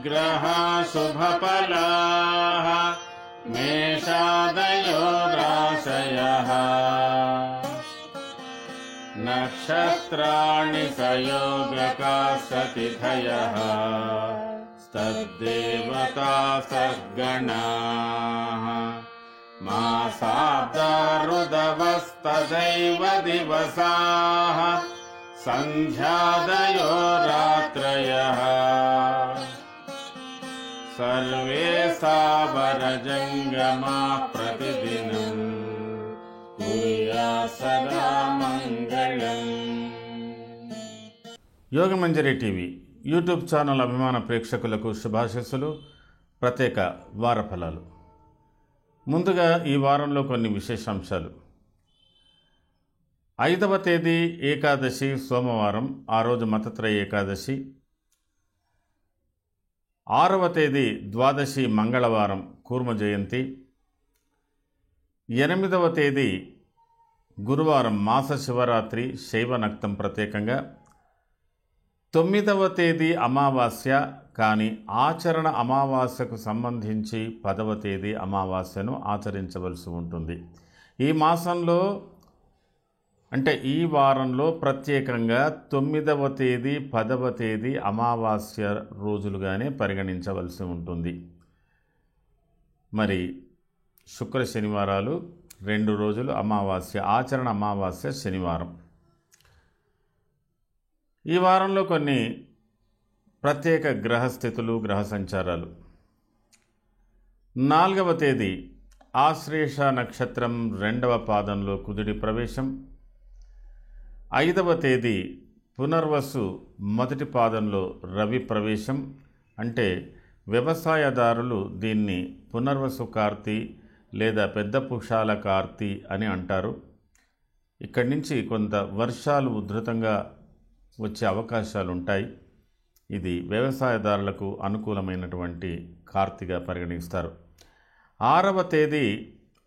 शुभग्रहा शुभफलाः मेषादयो राशयः नक्षत्राणि सयोगकाः सतिथयः तद्देवता सद्गणाः मासाब्दा ऋतवस्तदैव दिवसाः सन्ध्यादयो रात्रयः सर्वे सावरजङ्गमाः प्रतिदिनं कुर्यात् सदा मङ्गलम्। యోగమంజరి టీవీ యూట్యూబ్ ఛానల్ అభిమాన ప్రేక్షకులకు శుభాశీస్సులు, ప్రత్యేక వార ఫలాలు. ముందుగా ఈ వారంలో కొన్ని విశేషాంశాలు. 5వ తేదీ ఏకాదశి సోమవారం, ఆ రోజు మతత్రయ ఏకాదశి. 6వ తేదీ ద్వాదశి మంగళవారం, కూర్మ జయంతి. 8వ తేదీ గురువారం, మాస శివరాత్రి, శైవ నక్తం ప్రత్యేకంగా. 9వ తేదీ అమావాస్య, కానీ ఆచరణ అమావాస్యకు సంబంధించి 10వ తేదీ అమావాస్యను ఆచరించవలసి ఉంటుంది. ఈ మాసంలో అంటే ఈ వారంలో ప్రత్యేకంగా 9వ తేదీ 10వ తేదీ అమావాస్య రోజులుగానే పరిగణించవలసి ఉంటుంది. మరి శుక్ర శనివారాలు 2 రోజులు అమావాస్య, ఆచరణ అమావాస్య శనివారం. ఈ వారంలో కొన్ని ప్రత్యేక గ్రహస్థితులు, గ్రహ సంచారాలు. 4వ తేదీ ఆశ్లేష నక్షత్రం 2వ పాదంలో కుజుడి ప్రవేశం. 5వ తేదీ పునర్వసు 1టి పాదంలో రవి ప్రవేశం. అంటే వ్యవసాయదారులు దీన్ని పునర్వసు కార్తీ లేదా పెద్ద పుషాల కార్తీ అని అంటారు. ఇక్కడి నుంచి కొంత వర్షాలు ఉధృతంగా వచ్చే అవకాశాలు ఉంటాయి. ఇది వ్యవసాయదారులకు అనుకూలమైనటువంటి కార్తీగా పరిగణిస్తారు. 6వ తేదీ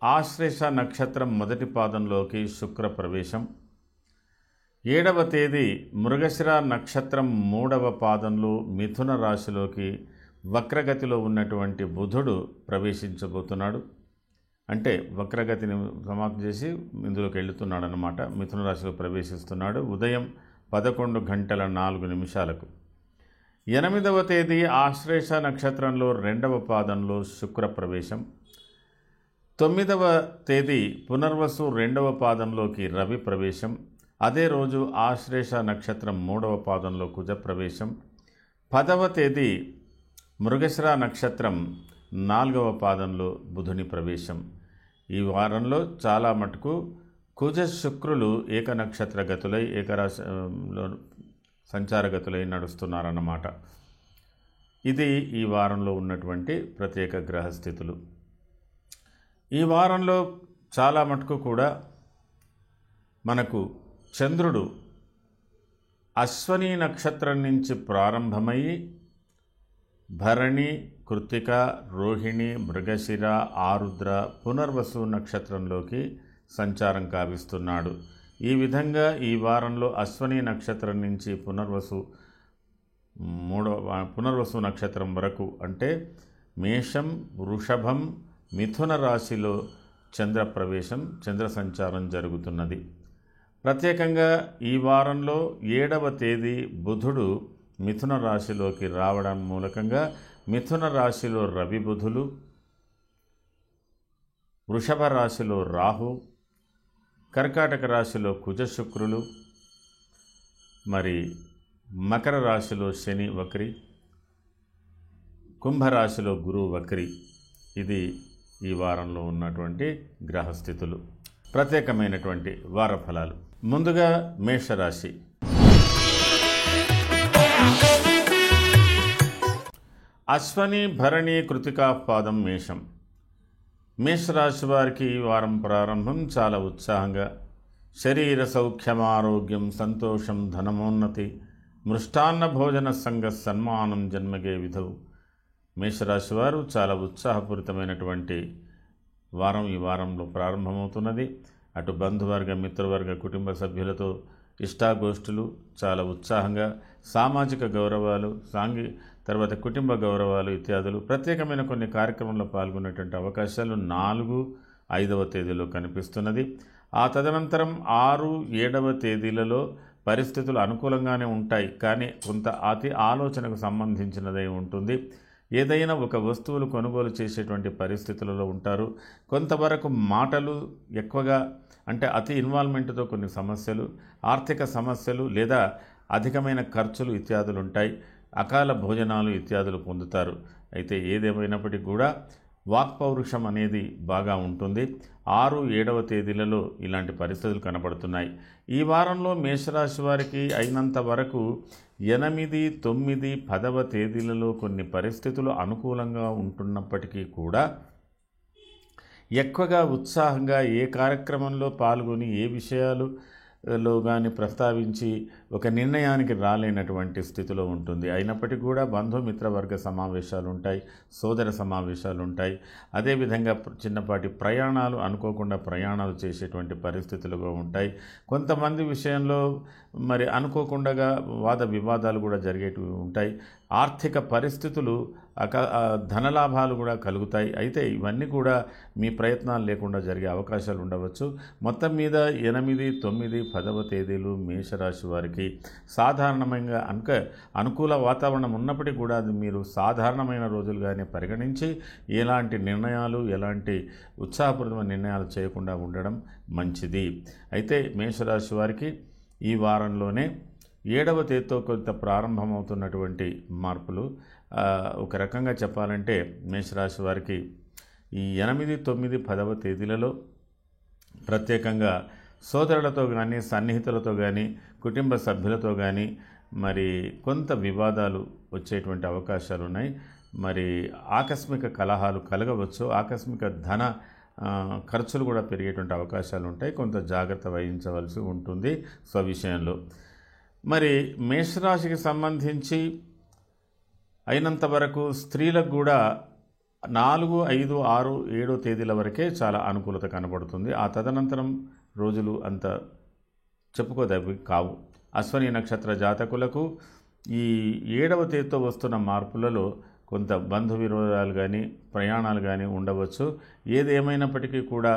ఆశ్లేష నక్షత్రం 1టి పాదంలోకి శుక్ర ప్రవేశం. 7వ తేదీ మృగశిర నక్షత్రం 3వ పాదంలో మిథున రాశిలోకి వక్రగతిలో ఉన్నటువంటి బుధుడు ప్రవేశించబోతున్నాడు. అంటే వక్రగతిని సమాప్తి చేసి ఇందులోకి వెళుతున్నాడు అన్నమాట. మిథున రాశిలో ప్రవేశిస్తున్నాడు ఉదయం 11:04 8వ తేదీ ఆశ్లేష నక్షత్రంలో 2వ పాదంలో శుక్ర ప్రవేశం. 9వ తేదీ పునర్వసు 2వ పాదంలోకి రవి ప్రవేశం. అదే రోజు ఆశ్లేష నక్షత్రం 3వ పాదంలో కుజ ప్రవేశం. 10వ తేదీ మృగశిర నక్షత్రం 4వ పాదంలో బుధుని ప్రవేశం. ఈ వారంలో చాలా మటుకు కుజ శుక్రులు ఏకనక్షత్ర గతులై ఏకరాశిలో సంచారగతులై నడుస్తున్నారన్నమాట. ఇది ఈ వారంలో ఉన్నటువంటి ప్రత్యేక గ్రహస్థితులు. ఈ వారంలో చాలా మటుకు కూడా మనకు చంద్రుడు అశ్వని నక్షత్రం నుంచి ప్రారంభమై భరణి, కృత్తిక, రోహిణి, మృగశిర, ఆరుద్ర, పునర్వసు నక్షత్రంలోకి సంచారం కావిస్తున్నాడు. ఈ విధంగా ఈ వారంలో అశ్వని నక్షత్రం నుంచి పునర్వసు నక్షత్రం వరకు అంటే మేషం, వృషభం, మిథున రాశిలో చంద్ర ప్రవేశం, చంద్ర సంచారం జరుగుతున్నది. ప్రత్యేకంగా ఈ వారంలో 7వ తేదీ బుధుడు మిథున రాశిలోకి రావడం మూలకంగా మిథున రాశిలో రవి బుధులు, వృషభ రాశిలో రాహు, కర్కాటక రాశిలో కుజ శుక్రులు, మరి మకర రాశిలో శని వక్రి, కుంభరాశిలో గురువు వక్రి. ఇది ఈ వారంలో ఉన్నటువంటి గ్రహస్థితులు, ప్రత్యేకమైనటువంటి వార ఫలాలు. ముందుగా మేషరాశి. అశ్వని, భరణి, కృతికా పాదం మేషం. మేషరాశి వారికి ఈ వారం ప్రారంభం చాలా ఉత్సాహంగా, శరీర సౌఖ్యం, ఆరోగ్యం, సంతోషం, ధనమోన్నతి, మృష్టాన్న భోజన సంఘ సన్మానం జన్మగే విధవు. మేషరాశి వారు చాలా ఉత్సాహపూరితమైనటువంటి వారం ఈ వారంలో ప్రారంభమవుతున్నది. అటు బంధువర్గ, మిత్రవర్గ, కుటుంబ సభ్యులతో ఇష్టాగోష్ఠులు, చాలా ఉత్సాహంగా సామాజిక గౌరవాలు, తర్వాత కుటుంబ గౌరవాలు ఇత్యాదులు ప్రత్యేకమైన కొన్ని కార్యక్రమంలో పాల్గొనేటువంటి అవకాశాలు 4, 5వ తేదీలో కనిపిస్తున్నది. ఆ తదనంతరం 6, 7వ తేదీలలో పరిస్థితులు అనుకూలంగానే ఉంటాయి, కానీ కొంత అతి ఆలోచనకు సంబంధించినదై ఉంటుంది. ఏదైనా ఒక వస్తువులు కొనుగోలు చేసేటువంటి పరిస్థితులలో ఉంటారు. కొంతవరకు మాటలు ఎక్కువగా, అంటే అతి ఇన్వాల్వ్మెంట్తో కొన్ని సమస్యలు, ఆర్థిక సమస్యలు లేదా అధికమైన ఖర్చులు ఇత్యాదులు ఉంటాయి. అకాల భోజనాలు ఇత్యాదులు పొందుతారు. అయితే ఏదేమైనప్పటికీ కూడా వాక్పౌరుషం అనేది బాగా ఉంటుంది. 6, 7వ తేదీలలో ఇలాంటి పరిస్థితులు కనబడుతున్నాయి. ఈ వారంలో మేషరాశి వారికి అయినంత వరకు 8, 9, 10వ తేదీలలో కొన్ని పరిస్థితులు అనుకూలంగా ఉంటున్నప్పటికీ కూడా ఎక్కువగా ఉత్సాహంగా ఏ కార్యక్రమంలో పాల్గొని ఏ విషయాలలో కానీ ప్రస్తావించి ఒక నిర్ణయానికి రాలేనటువంటి స్థితిలో ఉంటుంది. అయినప్పటికీ కూడా బంధుమిత్రవర్గ సమావేశాలు ఉంటాయి, సోదర సమావేశాలు ఉంటాయి. అదేవిధంగా చిన్నపాటి ప్రయాణాలు, అనుకోకుండా ప్రయాణాలు చేసేటువంటి పరిస్థితులుగా ఉంటాయి. కొంతమంది విషయంలో మరి అనుకోకుండా వాద వివాదాలు కూడా జరిగేటివి ఉంటాయి. ఆర్థిక పరిస్థితులు, ధనలాభాలు కూడా కలుగుతాయి. అయితే ఇవన్నీ కూడా మీ ప్రయత్నాలు లేకుండా జరిగే అవకాశాలు ఉండవచ్చు. మొత్తం మీద 8, 9, 10వ తేదీలు మేషరాశి వారికి సాధారణంగా అనుకూల వాతావరణం ఉన్నప్పటికీ కూడా అది మీరు సాధారణమైన రోజులుగానే పరిగణించి ఎలాంటి నిర్ణయాలు, ఎలాంటి ఉత్సాహపూరితమైన నిర్ణయాలు చేయకుండా ఉండడం మంచిది. అయితే మేషరాశి వారికి ఈ వారంలోనే 7వ తేదీతో కొంత ప్రారంభమవుతున్నటువంటి మార్పులు, ఒక రకంగా చెప్పాలంటే మేషరాశి వారికి ఈ 8, 9, 10వ తేదీలలో ప్రత్యేకంగా సోదరులతో కానీ, సన్నిహితులతో కానీ, కుటుంబ సభ్యులతో కానీ మరి కొంత వివాదాలు వచ్చేటువంటి అవకాశాలు ఉన్నాయి. మరి ఆకస్మిక కలహాలు కలగవచ్చు. ఆకస్మిక ధన ఖర్చులు కూడా పెరిగేటువంటి అవకాశాలు ఉంటాయి. కొంత జాగ్రత్త వహించవలసి ఉంటుంది స్వవిషయంలో. మరి మేషరాశికి సంబంధించి అయినంత వరకు స్త్రీలకు కూడా 4, 5, 6, 7 తేదీల వరకే చాలా అనుకూలత కనబడుతుంది. ఆ తదనంతరం రోజులు అంత చెప్పుకోదవి కావు. అశ్వని నక్షత్ర జాతకులకు ఈ 7వ తేదీతో వస్తున్న మార్పులలో కొంత బంధు విరోధాలు కానీ, ప్రయాణాలు కానీ ఉండవచ్చు. ఏది ఏమైనప్పటికీ కూడా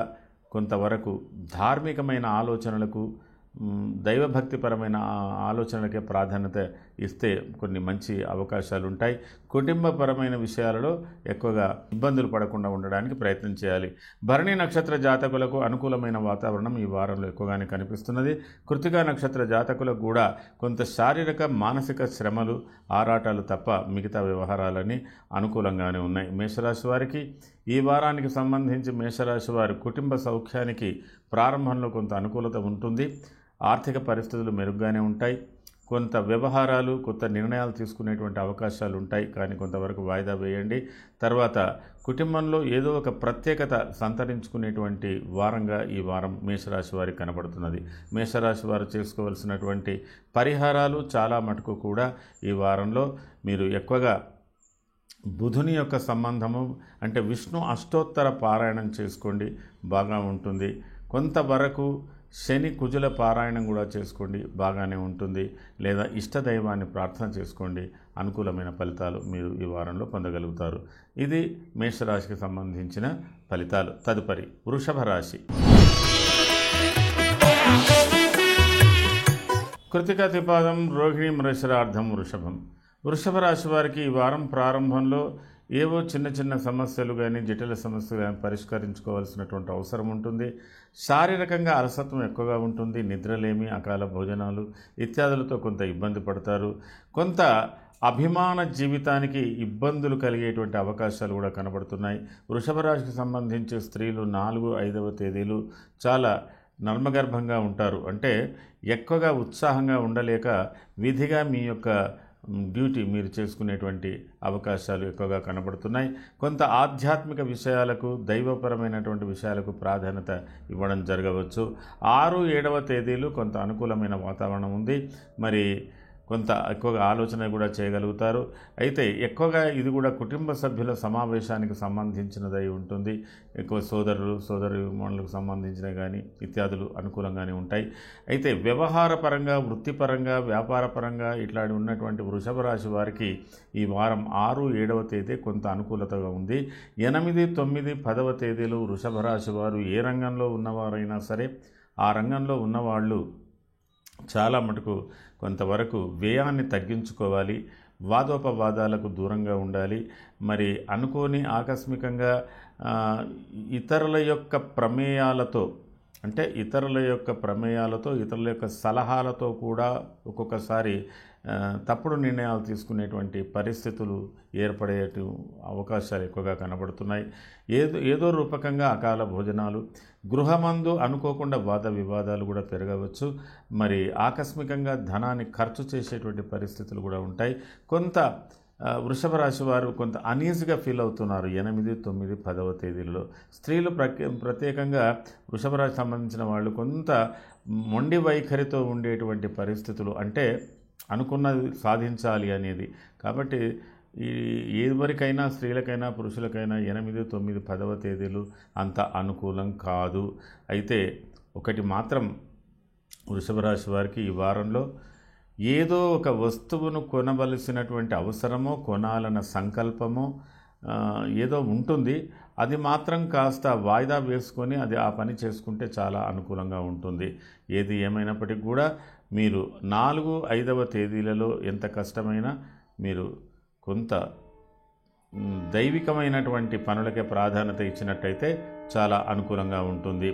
కొంతవరకు ధార్మికమైన ఆలోచనలకు, దైవభక్తిపరమైన ఆలోచనలకే ప్రాధాన్యత ఇస్తే కొన్ని మంచి అవకాశాలు ఉంటాయి. కుటుంబపరమైన విషయాలలో ఎక్కువగా ఇబ్బందులు పడకుండా ఉండడానికి ప్రయత్నం చేయాలి. భరణి నక్షత్ర జాతకులకు అనుకూలమైన వాతావరణం ఈ వారంలో ఎక్కువగానే కనిపిస్తున్నది. కృత్తికా నక్షత్ర జాతకులకు కూడా కొంత శారీరక, మానసిక శ్రమలు, ఆరాటాలు తప్ప మిగతా వ్యవహారాలన్నీ అనుకూలంగానే ఉన్నాయి. మేషరాశి వారికి ఈ వారానికి సంబంధించి మేషరాశి వారి కుటుంబ సౌఖ్యానికి ప్రారంభంలో కొంత అనుకూలత ఉంటుంది. ఆర్థిక పరిస్థితులు మెరుగ్గానే ఉంటాయి. కొంత వ్యవహారాలు, కొత్త నిర్ణయాలు తీసుకునేటువంటి అవకాశాలు ఉంటాయి, కానీ కొంతవరకు వాయిదా వేయండి. తర్వాత కుటుంబంలో ఏదో ఒక ప్రత్యేకత సంతరించుకునేటువంటి వారంగా ఈ వారం మేషరాశి వారికి కనబడుతున్నది. మేషరాశి వారు చేసుకోవాల్సినటువంటి పరిహారాలు చాలా మటుకు కూడా ఈ వారంలో మీరు ఎక్కువగా బుధుని యొక్క సంబంధము, అంటే విష్ణు అష్టోత్తర పారాయణం చేసుకోండి, బాగా ఉంటుంది. కొంతవరకు శని, కుజుల పారాయణం కూడా చేసుకోండి, బాగానే ఉంటుంది. లేదా ఇష్టదైవాన్ని ప్రార్థన చేసుకోండి, అనుకూలమైన ఫలితాలు మీరు ఈ వారంలో పొందగలుగుతారు. ఇది మేషరాశికి సంబంధించిన ఫలితాలు. తదుపరి వృషభ రాశి. కృతికా తిపాదం, రోహిణి మృగశిరార్థం, వృషభం. వృషభ రాశి వారికి ఈ వారం ప్రారంభంలో ఏవో చిన్న చిన్న సమస్యలు కానీ, జటిల సమస్యలు కానీ పరిష్కరించుకోవాల్సినటువంటి అవసరం ఉంటుంది. శారీరకంగా అలసత్వం ఎక్కువగా ఉంటుంది. నిద్రలేమి, అకాల భోజనాలు ఇత్యాదులతో కొంత ఇబ్బంది పడతారు. కొంత అభిమాన జీవితానికి ఇబ్బందులు కలిగేటువంటి అవకాశాలు కూడా కనబడుతున్నాయి. వృషభ రాశికి సంబంధించి స్త్రీలు 4, 5వ తేదీలు చాలా నర్మగర్భంగా ఉంటారు. అంటే ఎక్కువగా ఉత్సాహంగా ఉండలేక విధిగా మీ యొక్క డ్యూటీ మీరు చేసుకునేటువంటి అవకాశాలు ఎక్కువగా కనబడుతున్నాయి. కొంత ఆధ్యాత్మిక విషయాలకు, దైవపరమైనటువంటి విషయాలకు ప్రాధాన్యత ఇవ్వడం జరగవచ్చు. 6, 7వ తేదీలు కొంత అనుకూలమైన వాతావరణం ఉంది. మరి కొంత ఎక్కువగా ఆలోచన కూడా చేయగలుగుతారు. అయితే ఎక్కువగా ఇది కూడా కుటుంబ సభ్యుల సమావేశానికి సంబంధించినదై ఉంటుంది. ఎక్కువ సోదరులు సోదరీమణులకు సంబంధించినవి కానీ ఇత్యాదులు అనుకూలంగానే ఉంటాయి. అయితే వ్యవహార పరంగా, వృత్తిపరంగా, వ్యాపారపరంగా ఇట్లాంటి ఉన్నటువంటి వృషభ రాశి వారికి ఈ వారం 6, 7వ తేదీ కొంత అనుకూలతగా ఉంది. 8, 9, 10వ తేదీలు వృషభ రాశి వారు ఏ రంగంలో ఉన్నవారైనా సరే ఆ రంగంలో ఉన్నవాళ్ళు చాలా మటుకు కొంతవరకు వ్యయాన్ని తగ్గించుకోవాలి, వాదోపవాదాలకు దూరంగా ఉండాలి. మరి అనుకోని ఆకస్మికంగా ఇతరుల యొక్క ప్రమేయాలతో, అంటే ఇతరుల యొక్క సలహాలతో కూడా ఒక్కొక్కసారి తప్పుడు నిర్ణయాలు తీసుకునేటువంటి పరిస్థితులు ఏర్పడే అవకాశాలు ఎక్కువగా కనబడుతున్నాయి. ఏదో రూపకంగా అకాల భోజనాలు, గృహమందు అనుకోకుండా వాద వివాదాలు కూడా పెరగవచ్చు. మరి ఆకస్మికంగా ధనాన్ని ఖర్చు చేసేటువంటి పరిస్థితులు కూడా ఉంటాయి. కొంత వృషభ రాశి వారు కొంత అనీజీగా ఫీల్ అవుతున్నారు 8, 9, 10వ తేదీలలో. స్త్రీలు ప్రత్యేకంగా వృషభ రాశి సంబంధించిన వాళ్ళు కొంత మొండి వైఖరితో ఉండేటువంటి పరిస్థితులు, అంటే అనుకున్నది సాధించాలి అనేది. కాబట్టి ఎవరికైనా, స్త్రీలకైనా పురుషులకైనా 8, 9, 10వ తేదీలు అంత అనుకూలం కాదు. అయితే ఒకటి మాత్రం వృషభ రాశి వారికి ఈ వారంలో ఏదో ఒక వస్తువును కొనవలసినటువంటి అవసరమో, కొనాలన్న సంకల్పమో ఏదో ఉంటుంది. అది మాత్రం కాస్త వాయిదా వేసుకొని ఆ పని చేసుకుంటే చాలా అనుకూలంగా ఉంటుంది. ఏది ఏమైనప్పటికీ కూడా మీరు 4, 5వ తేదీలలో ఎంత కష్టమైనా మీరు కొంత దైవికమైనటువంటి పనులకే ప్రాధాన్యత ఇచ్చినట్టయితే చాలా అనుకూలంగా ఉంటుంది.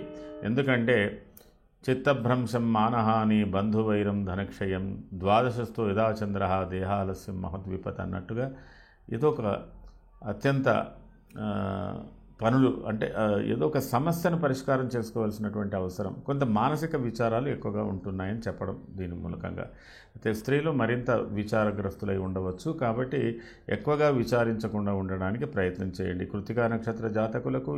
ఎందుకంటే చిత్తభ్రంశం మానహాని బంధువైరం ధనక్షయం ద్వాదశస్థో యథాచంద్ర దేహాలస్యం మహద్విపత్ అన్నట్టుగా ఏదో ఒక అత్యంత పనులు, అంటే ఏదో ఒక సమస్యను పరిష్కారం చేసుకోవాల్సినటువంటి అవసరం, కొంత మానసిక విచారాలు ఎక్కువగా ఉంటున్నాయని చెప్పడం దీని మూలకంగా. అయితే స్త్రీలు మరింత విచారగ్రస్తులై ఉండవచ్చు. కాబట్టి ఎక్కువగా విచారించకుండా ఉండడానికి ప్రయత్నం చేయండి. కృత్తికా నక్షత్ర జాతకులకు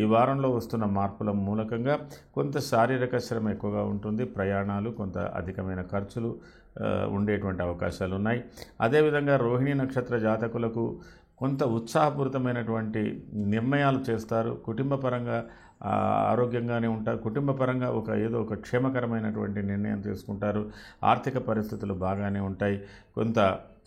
ఈ వారంలో వస్తున్న మార్పుల మూలకంగా కొంత శారీరక శ్రమ ఎక్కువగా ఉంటుంది. ప్రయాణాలు, కొంత అధికమైన ఖర్చులు ఉండేటువంటి అవకాశాలు ఉన్నాయి. అదేవిధంగా రోహిణీ నక్షత్ర జాతకులకు కొంత ఉత్సాహపూరితమైనటువంటి నిర్ణయాలు చేస్తారు. కుటుంబపరంగా ఆరోగ్యంగానే ఉంటారు. కుటుంబపరంగా ఏదో ఒక క్షేమకరమైనటువంటి నిర్ణయం తీసుకుంటారు. ఆర్థిక పరిస్థితులు బాగానే ఉంటాయి. కొంత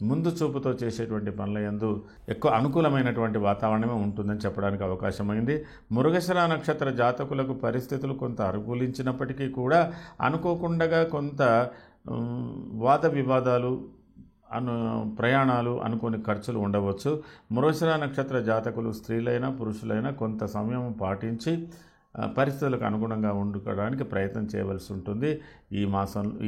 ముందు చూపుతో చేసేటువంటి పనుల యందు ఎక్కువ అనుకూలమైనటువంటి వాతావరణమే ఉంటుందని చెప్పడానికి అవకాశమైంది. మృగశిర నక్షత్ర జాతకులకు పరిస్థితులు కొంత అనుకూలించినప్పటికీ కూడా అనుకోకుండా కొంత వాద వివాదాలు, ప్రయాణాలు, అనుకోని ఖర్చులు ఉండవచ్చు. మృగశిర నక్షత్ర జాతకులు స్త్రీలైనా పురుషులైనా కొంత సమయం పాటించి పరిస్థితులకు అనుగుణంగా ఉండడానికి ప్రయత్నం చేయవలసి ఉంటుంది.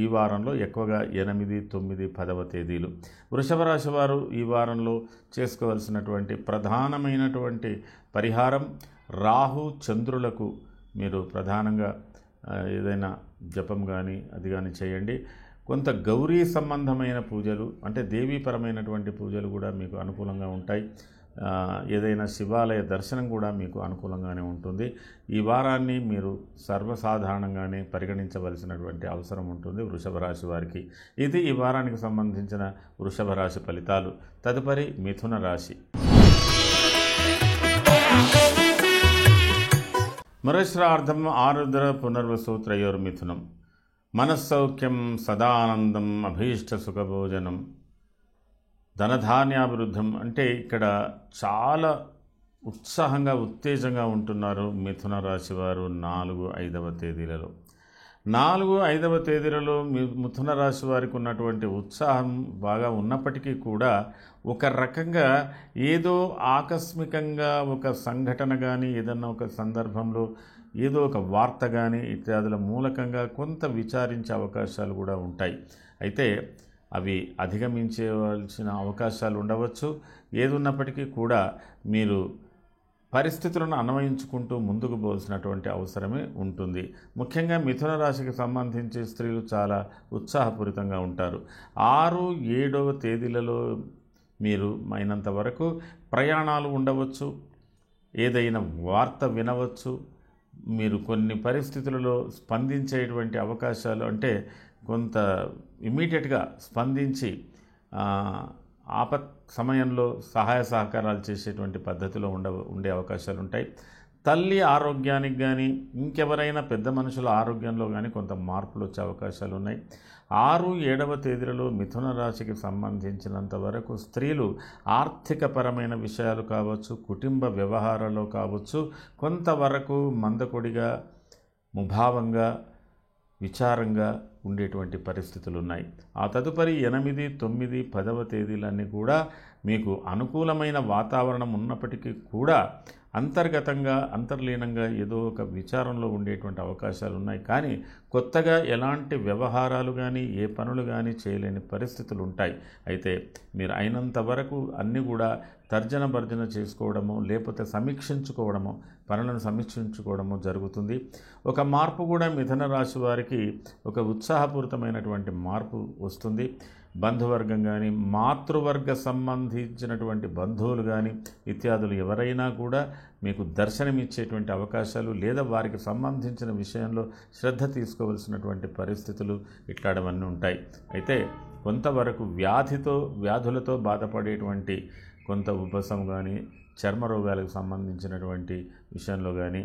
ఈ వారంలో ఎక్కువగా 8, 9, 10వ తేదీలు వృషభ రాశి వారు ఈ వారంలో చేసుకోవాల్సినటువంటి ప్రధానమైనటువంటి పరిహారం, రాహు చంద్రులకు మీరు ప్రధానంగా ఏదైనా జపం కానీ అది కానీ చేయండి. కొంత గౌరీ సంబంధమైన పూజలు, అంటే దేవీపరమైనటువంటి పూజలు కూడా మీకు అనుకూలంగా ఉంటాయి. ఏదైనా శివాలయ దర్శనం కూడా మీకు అనుకూలంగానే ఉంటుంది. ఈ వారాన్ని మీరు సర్వసాధారణంగానే పరిగణించవలసినటువంటి అవసరం ఉంటుంది వృషభ రాశి వారికి. ఇది ఈ వారానికి సంబంధించిన వృషభ రాశి ఫలితాలు. తదుపరి మిథున రాశి. మృగశిరార్థం ఆరుద్ర పునర్వసు త్రయోర్మిథునం. మనస్సౌఖ్యం సదానందం అభీష్ట సుఖభోజనం ధనధాన్యాభివృద్ధం. అంటే ఇక్కడ చాలా ఉత్సాహంగా, ఉత్తేజంగా ఉంటున్నారు మిథున రాశి వారు 4, 5వ తేదీలలో. 4, 5వ తేదీలలో మిథున రాశి వారికి ఉన్నటువంటి ఉత్సాహం బాగా ఉన్నప్పటికీ కూడా ఒక రకంగా ఏదో ఆకస్మికంగా ఒక సంఘటన కానీ, ఏదన్నా ఒక సందర్భంలో ఏదో ఒక వార్త కానీ ఇత్యాదుల మూలకంగా కొంత విచారించే అవకాశాలు కూడా ఉంటాయి. అయితే అవి అధిగమించవలసిన అవకాశాలు ఉండవచ్చు. ఏదున్నప్పటికీ కూడా మీరు పరిస్థితులను అన్వయించుకుంటూ ముందుకు పోవాల్సినటువంటి అవసరమే ఉంటుంది. ముఖ్యంగా మిథున రాశికి సంబంధించి స్త్రీలు చాలా ఉత్సాహపూరితంగా ఉంటారు. 6, 7వ తేదీలలో మీరు అయినంత వరకు ప్రయాణాలు ఉండవచ్చు, ఏదైనా వార్త వినవచ్చు, మీరు కొన్ని పరిస్థితులలో స్పందించేటువంటి అవకాశాలు, అంటే కొంత ఇమ్మీడియట్గా స్పందించి ఆపత్ సమయంలో సహాయ సహకారాలు చేసేటువంటి పద్ధతిలో ఉండే అవకాశాలు ఉంటాయి. తల్లి ఆరోగ్యానికి కానీ ఇంకెవరైనా పెద్ద మనుషుల ఆరోగ్యంలో కానీ కొంత మార్పులు వచ్చే అవకాశాలు ఉన్నాయి. 6, 7వ తేదీలలో మిథున రాశికి సంబంధించినంత వరకు స్త్రీలు ఆర్థికపరమైన విషయాలు కావచ్చు, కుటుంబ వ్యవహారాల్లో కావచ్చు, కొంతవరకు మందకొడిగా, ముభావంగా, విచారంగా ఉండేటువంటి పరిస్థితులు ఉన్నాయి. ఆ తదుపరి 8, 9, 10వ తేదీలన్నీ కూడా మీకు అనుకూలమైన వాతావరణం ఉన్నప్పటికీ కూడా అంతర్గతంగా అంతర్లీనంగా ఏదో ఒక విచారంలో ఉండేటువంటి అవకాశాలు ఉన్నాయి. కానీ కొత్తగా ఎలాంటి వ్యవహారాలు కానీ ఏ పనులు కానీ చేయలేని పరిస్థితులు ఉంటాయి. అయితే మీరు అయినంత వరకు అన్నీ కూడా తర్జన భర్జన చేసుకోవడము, లేకపోతే సమీక్షించుకోవడము, పనులను సమీక్షించుకోవడము జరుగుతుంది. ఒక మార్పు కూడా మిథున రాశి వారికి ఒక ఉత్సాహపూరితమైనటువంటి మార్పు వస్తుంది. బంధువర్గం కానీ, మాతృవర్గ సంబంధించినటువంటి బంధువులు కానీ ఇత్యాదులు ఎవరైనా కూడా మీకు దర్శనమిచ్చేటువంటి అవకాశాలు, లేదా వారికి సంబంధించిన విషయంలో శ్రద్ధ తీసుకోవలసినటువంటి పరిస్థితులు ఇట్లాంటివన్నీ ఉంటాయి. అయితే కొంతవరకు వ్యాధులతో బాధపడేటువంటి కొంత ఉబ్బసం కానీ, చర్మ రోగాలకు సంబంధించినటువంటి విషయంలో కానీ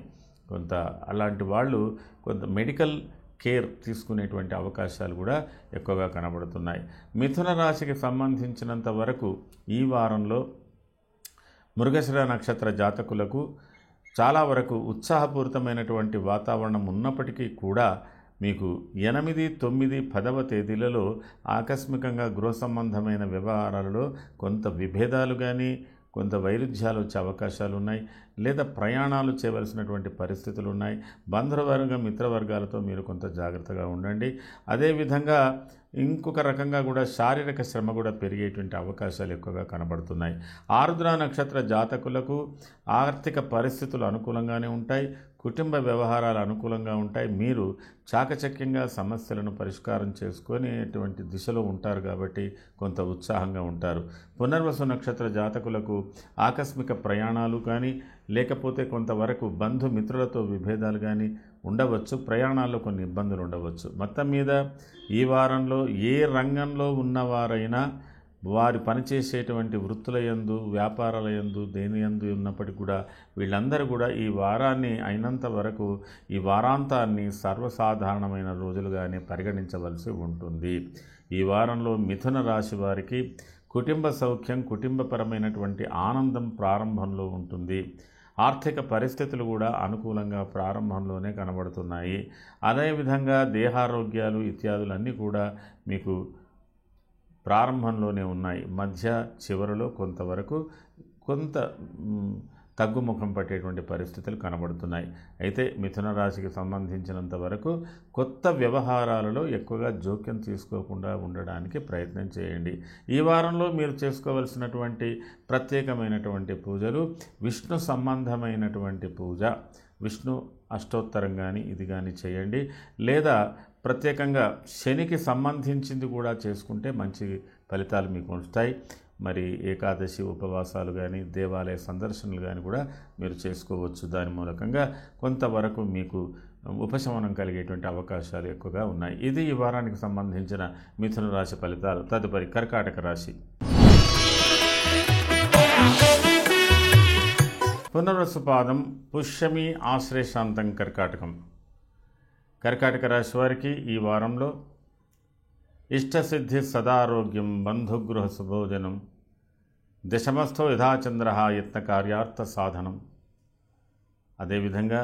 కొంత అలాంటి వాళ్ళు కొంత మెడికల్ కేర్ తీసుకునేటువంటి అవకాశాలు కూడా ఎక్కువగా కనబడుతున్నాయి. మిథున రాశికి సంబంధించినంత వరకు ఈ వారంలో మృగశిర నక్షత్ర జాతకులకు చాలా వరకు ఉత్సాహపూరితమైనటువంటి వాతావరణం ఉన్నప్పటికీ కూడా మీకు 8, 9, 10వ తేదీలలో ఆకస్మికంగా గృహ సంబంధమైన వ్యవహారాలలో కొంత విభేదాలు కానీ, కొంత వైరుధ్యాలు వచ్చే అవకాశాలు ఉన్నాయి, లేదా ప్రయాణాలు చేయవలసినటువంటి పరిస్థితులు ఉన్నాయి. బంధువర్గ మిత్రవర్గాలతో మీరు కొంత జాగ్రత్తగా ఉండండి. అదేవిధంగా ఇంకొక రకంగా కూడా శారీరక శ్రమ కూడా పెరిగేటువంటి అవకాశాలు ఎక్కువగా కనబడుతున్నాయి. ఆరుద్ర నక్షత్ర జాతకులకు ఆర్థిక పరిస్థితులు అనుకూలంగానే ఉంటాయి, కుటుంబ వ్యవహారాలు అనుకూలంగా ఉంటాయి. మీరు చాకచక్యంగా సమస్యలను పరిష్కారం చేసుకునేటువంటి దిశలో ఉంటారు కాబట్టి కొంత ఉత్సాహంగా ఉంటారు. పునర్వసు నక్షత్ర జాతకులకు ఆకస్మిక ప్రయాణాలు కానీ, లేకపోతే కొంతవరకు బంధుమిత్రులతో విభేదాలు కానీ ఉండవచ్చు. ప్రయాణాల్లో కొన్ని ఇబ్బందులు ఉండవచ్చు. మొత్తం మీద ఈ వారంలో ఏ రంగంలో ఉన్నవారైనా వారి పనిచేసేటువంటి వృత్తుల యందు, వ్యాపారాల యందు, దేని యందు ఉన్నప్పటికీ కూడా వీళ్ళందరూ కూడా ఈ వారాన్ని అయినంత వరకు ఈ వారాంతాన్ని సర్వసాధారణమైన రోజులుగానే పరిగణించవలసి ఉంటుంది. ఈ వారంలో మిథున రాశి వారికి కుటుంబ సౌఖ్యం, కుటుంబపరమైనటువంటి ఆనందం ప్రారంభంలో ఉంటుంది. ఆర్థిక పరిస్థితులు కూడా అనుకూలంగా ప్రారంభంలోనే కనబడుతున్నాయి. అదేవిధంగా దేహారోగ్యాలు ఇత్యాదులన్నీ కూడా మీకు ప్రారంభంలోనే ఉన్నాయి. మధ్య చివరిలో కొంతవరకు కొంత తగ్గుముఖం పట్టేటువంటి పరిస్థితులు కనబడుతున్నాయి. అయితే మిథున రాశికి సంబంధించినంత వరకు కొత్త వ్యవహారాలలో ఎక్కువగా జోక్యం తీసుకోకుండా ఉండడానికి ప్రయత్నం చేయండి. ఈ వారంలో మీరు చేసుకోవలసినటువంటి ప్రత్యేకమైనటువంటి పూజలు, విష్ణు సంబంధమైనటువంటి పూజ, విష్ణు అష్టోత్తరం కానీ ఇది కానీ చేయండి. లేదా ప్రత్యేకంగా శనికి సంబంధించింది కూడా చేసుకుంటే మంచి ఫలితాలు మీకు వస్తాయి. మరి ఏకాదశి ఉపవాసాలు కానీ, దేవాలయ సందర్శనలు కానీ కూడా మీరు చేసుకోవచ్చు. దాని మూలకంగా కొంతవరకు మీకు ఉపశమనం కలిగేటువంటి అవకాశాలు ఎక్కువగా ఉన్నాయి. ఇది ఈ వారానికి సంబంధించిన మిథున రాశి ఫలితాలు. తదుపరి కర్కాటక రాశి. పునర్వసు పాదం, పుష్యమి, ఆశ్లేషాంతం కర్కాటకం. కర్కాటక రాశి వారికి ఈ వారంలో ఇష్టసిద్ధి, సదారోగ్యం, బంధుగృహ సుభోజనం, దశమస్థో యథాచంద్ర యత్న కార్యార్థ సాధనం. అదేవిధంగా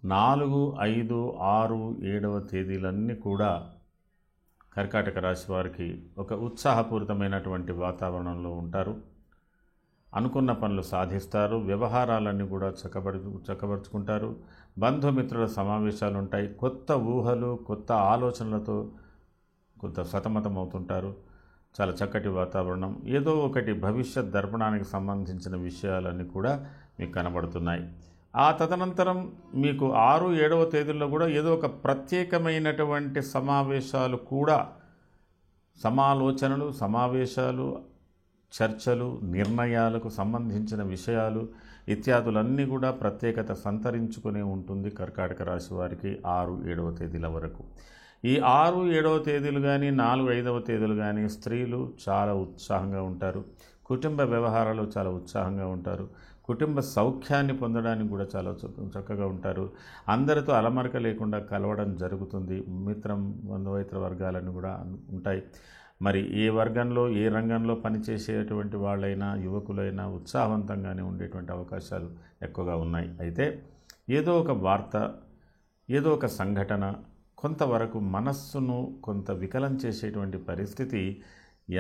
4, 5, 6, 7వ తేదీలన్నీ కూడా కర్కాటక రాశి వారికి ఒక ఉత్సాహపూరితమైనటువంటి వాతావరణంలో ఉంటారు. అనుకున్న పనులు సాధిస్తారు. వ్యవహారాలన్నీ కూడా చక్కబరుచుకుంటారు. బంధుమిత్రుల సమావేశాలు ఉంటాయి. కొత్త ఊహలు, కొత్త ఆలోచనలతో కొంత సతమతం అవుతుంటారు. చాలా చక్కటి వాతావరణం. ఏదో ఒకటి భవిష్యత్ దర్పణానికి సంబంధించిన విషయాలన్నీ కూడా మీకు కనబడుతున్నాయి. ఆ తదనంతరం మీకు 6, 7వ తేదీల్లో కూడా ఏదో ఒక ప్రత్యేకమైనటువంటి సమావేశాలు కూడా, సమాలోచనలు, సమావేశాలు, చర్చలు, నిర్ణయాలకు సంబంధించిన విషయాలు ఇత్యాదులన్నీ కూడా ప్రత్యేకత సంతరించుకునే ఉంటుంది కర్కాటక రాశి వారికి 6, 7వ తేదీల వరకు. ఈ 6, 7వ తేదీలు కానీ 4, 5వ తేదీలు కానీ స్త్రీలు చాలా ఉత్సాహంగా ఉంటారు. కుటుంబ వ్యవహారాలు చాలా ఉత్సాహంగా ఉంటారు. కుటుంబ సౌఖ్యాన్ని పొందడానికి కూడా చాలా చక్కగా ఉంటారు. అందరితో అలమరక లేకుండా కలవడం జరుగుతుంది. మిత్రం బంధువైత్ర వర్గాలను కూడా ఉంటాయి. మరి ఏ వర్గంలో ఏ రంగంలో పనిచేసేటువంటి వాళ్ళైనా యువకులైనా ఉత్సాహవంతంగానే ఉండేటువంటి అవకాశాలు ఎక్కువగా ఉన్నాయి. అయితే ఏదో ఒక వార్త, ఏదో ఒక సంఘటన కొంతవరకు మనస్సును కొంత వికలం చేసేటువంటి పరిస్థితి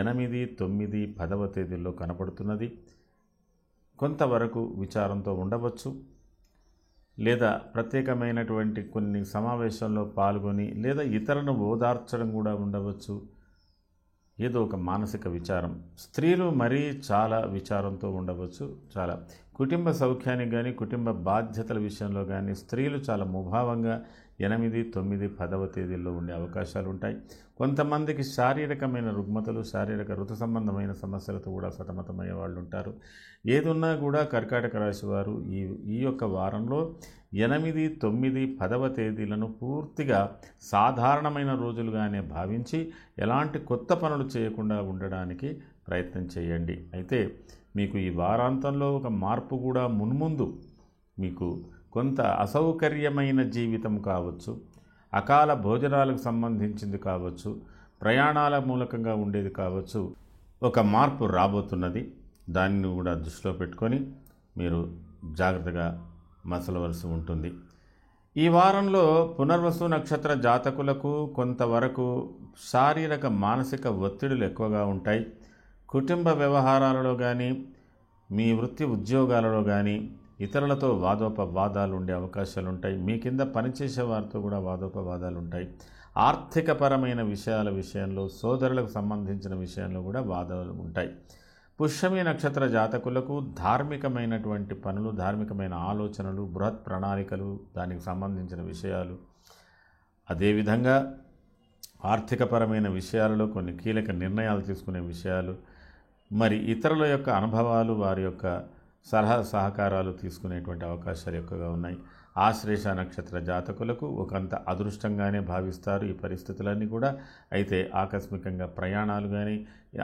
8, 9, 10వ తేదీల్లో కనపడుతున్నది. కొంతవరకు విచారంతో ఉండవచ్చు, లేదా ప్రత్యేకమైనటువంటి కొన్ని సమావేశాల్లో పాల్గొని లేదా ఇతరులను ఓదార్చడం కూడా ఉండవచ్చు. ఏదో ఒక మానసిక విచారం. స్త్రీలు మరీ చాలా విచారంతో ఉండవచ్చు. చాలా కుటుంబ సౌఖ్యానికి కానీ కుటుంబ బాధ్యతల విషయంలో కానీ స్త్రీలు చాలా ముభావంగా 8, 9, 10వ తేదీల్లో ఉండే అవకాశాలు ఉంటాయి. కొంతమందికి శారీరకమైన రుగ్మతలు, శారీరక ఋతు సంబంధమైన సమస్యలతో కూడా సతమతమయ్యే వాళ్ళు ఉంటారు. ఏదున్నా కూడా కర్కాటక రాశి వారు ఈ యొక్క వారంలో 8, 9, 10వ తేదీలను పూర్తిగా సాధారణమైన రోజులుగానే భావించి ఎలాంటి కొత్త పనులు చేయకుండా ఉండడానికి ప్రయత్నం చేయండి. అయితే మీకు ఈ వారాంతంలో ఒక మార్పు కూడా మున్ముందు మీకు కొంత అసౌకర్యమైన జీవితం కావచ్చు, అకాల భోజనాలకు సంబంధించింది కావచ్చు, ప్రయాణాల మూలకంగా ఉండేది కావచ్చు, ఒక మార్పు రాబోతున్నది. దాన్ని కూడా దృష్టిలో పెట్టుకొని మీరు జాగ్రత్తగా మసలవలసి ఉంటుంది. ఈ వారంలో పునర్వసు నక్షత్ర జాతకులకు కొంతవరకు శారీరక మానసిక ఒత్తిడులు ఎక్కువగా ఉంటాయి. కుటుంబ వ్యవహారాలలో కానీ మీ వృత్తి ఉద్యోగాలలో కానీ ఇతరులతో వాదోపవాదాలు ఉండే అవకాశాలు ఉంటాయి. మీ కింద పనిచేసే వారితో కూడా వాదోపవాదాలు ఉంటాయి. ఆర్థికపరమైన విషయాల విషయంలో, సోదరులకు సంబంధించిన విషయంలో కూడా వాదాలు ఉంటాయి. పుష్యమి నక్షత్ర జాతకులకు ధార్మికమైనటువంటి పనులు, ధార్మికమైన ఆలోచనలు, బృహత్ ప్రణాళికలు, దానికి సంబంధించిన విషయాలు, అదేవిధంగా ఆర్థికపరమైన విషయాలలో కొన్ని కీలక నిర్ణయాలు తీసుకునే విషయాలు, మరి ఇతరుల యొక్క అనుభవాలు, వారి యొక్క సలహా సహకారాలు తీసుకునేటువంటి అవకాశాలు ఎక్కువగా ఉన్నాయి. ఆశ్లేష నక్షత్ర జాతకులకు ఒకంత అదృష్టంగానే భావిస్తారు ఈ పరిస్థితులన్నీ కూడా. అయితే ఆకస్మికంగా ప్రయాణాలు కానీ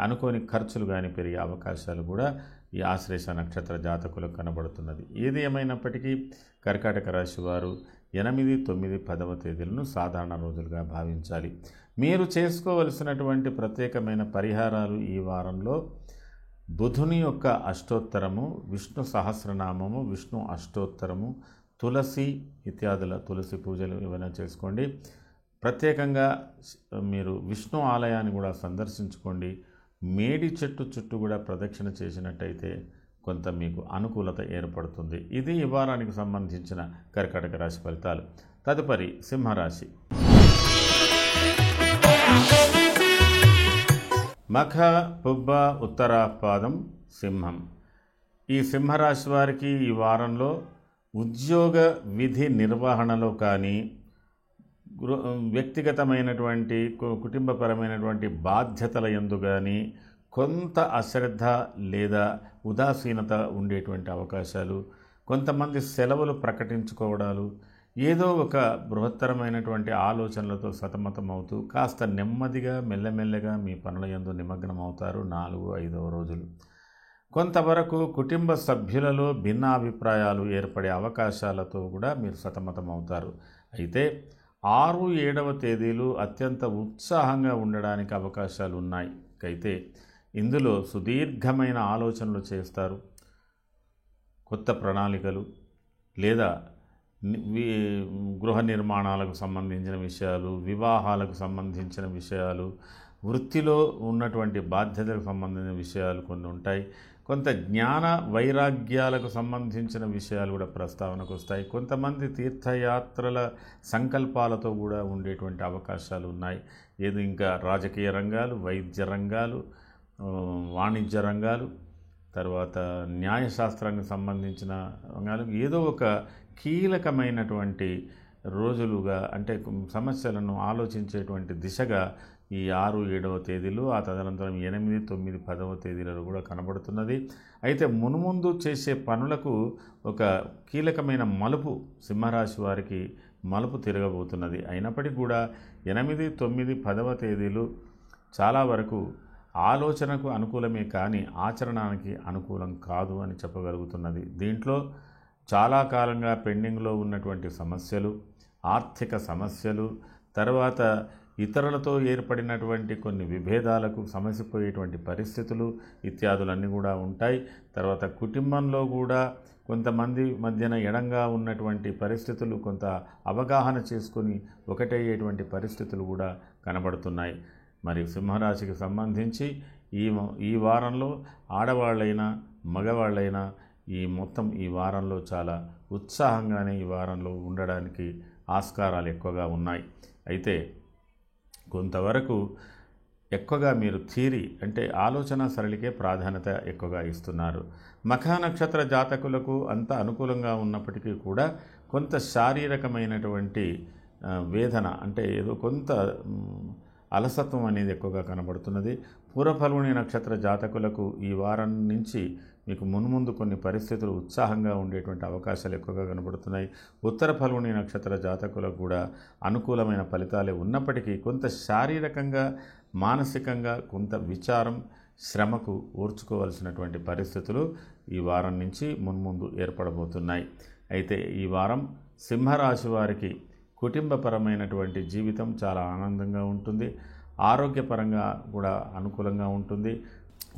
అనుకోని ఖర్చులు కానీ పెరిగే అవకాశాలు కూడా ఈ ఆశ్లేష నక్షత్ర జాతకులకు కనబడుతున్నది. ఏది ఏమైనప్పటికీ కర్కాటక రాశి వారు 8, 9, 10వ తేదీలను సాధారణ రోజులుగా భావించాలి. మీరు చేసుకోవలసినటువంటి ప్రత్యేకమైన పరిహారాలు ఈ వారంలో బుధుని యొక్క అష్టోత్తరము, విష్ణు సహస్రనామము, విష్ణు అష్టోత్తరము, తులసి ఇత్యాదుల తులసి పూజలు ఏమైనా చేసుకోండి. ప్రత్యేకంగా మీరు విష్ణు ఆలయాన్ని కూడా సందర్శించుకోండి. మేడి చెట్టు చుట్టూ కూడా ప్రదక్షిణ చేసినట్టయితే కొంత మీకు అనుకూలత ఏర్పడుతుంది. ఇది ఈ వారానికి సంబంధించిన కర్కాటక రాశి ఫలితాలు. తదుపరి సింహరాశి. మఖ, పుబ్బ, ఉత్తరాపాదం, సింహం. ఈ సింహరాశి వారికి ఈ వారంలో ఉద్యోగ విధి నిర్వహణలో కానీ వ్యక్తిగతమైనటువంటి కుటుంబపరమైనటువంటి బాధ్యతల యందు కానీ కొంత అశ్రద్ధ లేదా ఉదాసీనత ఉండేటువంటి అవకాశాలు, కొంతమంది సెలవులు ప్రకటించుకోవడాలు, ఏదో ఒక బృహత్తరమైనటువంటి ఆలోచనలతో సతమతమవుతూ కాస్త నెమ్మదిగా మెల్లమెల్లగా మీ పనుల యందు నిమగ్నమవుతారు 4, 5వ రోజులు. కొంతవరకు కుటుంబ సభ్యులలో భిన్నాభిప్రాయాలు ఏర్పడే అవకాశాలతో కూడా మీరు సతమతమవుతారు. అయితే 6, 7వ తేదీలు అత్యంత ఉత్సాహంగా ఉండడానికి అవకాశాలు ఉన్నాయి. అయితే ఇందులో సుదీర్ఘమైన ఆలోచనలు చేస్తారు. కొత్త ప్రణాళికలు లేదా గృహ నిర్మాణాలకు సంబంధించిన విషయాలు, వివాహాలకు సంబంధించిన విషయాలు, వృత్తిలో ఉన్నటువంటి బాధ్యతలకు సంబంధించిన విషయాలు కొన్ని ఉంటాయి. కొంత జ్ఞాన వైరాగ్యాలకు సంబంధించిన విషయాలు కూడా ప్రస్తావనకు వస్తాయి. కొంతమంది తీర్థయాత్రల సంకల్పాలతో కూడా ఉండేటువంటి అవకాశాలు ఉన్నాయి. ఏది ఇంకా రాజకీయ రంగాలు, వైద్య రంగాలు, వాణిజ్య రంగాలు, తర్వాత న్యాయశాస్త్రానికి సంబంధించిన రంగాలు, ఏదో ఒక కీలకమైనటువంటి రోజులుగా అంటే సమస్యలను ఆలోచించేటువంటి దిశగా ఈ 6, 7వ తేదీలు, ఆ తదనంతరం 8, 9, 10వ తేదీలలో కూడా కనబడుతున్నది. అయితే మున్ముందు చేసే పనులకు ఒక కీలకమైన మలుపు సింహరాశి వారికి మలుపు తిరగబోతున్నది. అయినప్పటికీ కూడా 8, 9, 10వ తేదీలు చాలా వరకు ఆలోచనకు అనుకూలమే కానీ ఆచరణకి అనుకూలం కాదు అని చెప్పగలుగుతున్నది. దీంట్లో చాలా కాలంగా పెండింగ్లో ఉన్నటువంటి సమస్యలు, ఆర్థిక సమస్యలు, తర్వాత ఇతరులతో ఏర్పడినటువంటి కొన్ని విభేదాలకు సమసిపోయేటువంటి పరిస్థితులు ఇత్యాదులన్నీ కూడా ఉంటాయి. తర్వాత కుటుంబంలో కూడా కొంతమంది మధ్యన ఎడంగా ఉన్నటువంటి పరిస్థితులు కొంత అవగాహన చేసుకొని ఒకటయ్యేటువంటి పరిస్థితులు కూడా కనబడుతున్నాయి. మరి సింహరాశికి సంబంధించి ఈ వారంలో ఆడవాళ్ళైనా మగవాళ్ళైనా ఈ వారంలో చాలా ఉత్సాహంగానే ఈ వారంలో ఉండడానికి ఆస్కారాలు ఎక్కువగా ఉన్నాయి. అయితే కొంతవరకు ఎక్కువగా మీరు థియరీ అంటే ఆలోచన సరళికే ప్రాధాన్యత ఎక్కువగా ఇస్తున్నారు. మఖా నక్షత్ర జాతకులకు అంత అనుకూలంగా ఉన్నప్పటికీ కూడా కొంత శారీరకమైనటువంటి వేదన అంటే ఏదో కొంత అలసత్వం అనేది ఎక్కువగా కనబడుతున్నది. పూర్వఫల్గుణి నక్షత్ర జాతకులకు ఈ వారం నుంచి మీకు మున్ముందు కొన్ని పరిస్థితులు ఉత్సాహంగా ఉండేటువంటి అవకాశాలు ఎక్కువగా కనబడుతున్నాయి. ఉత్తర ఫల్గుణి నక్షత్ర జాతకులకు కూడా అనుకూలమైన ఫలితాలే ఉన్నప్పటికీ కొంత శారీరకంగా మానసికంగా కొంత విచారం శ్రమకు ఓర్చుకోవాల్సినటువంటి పరిస్థితులు ఈ వారం నుంచి మున్ముందు ఏర్పడబోతున్నాయి. అయితే ఈ వారం సింహరాశి వారికి కుటుంబపరమైనటువంటి జీవితం చాలా ఆనందంగా ఉంటుంది. ఆరోగ్యపరంగా కూడా అనుకూలంగా ఉంటుంది.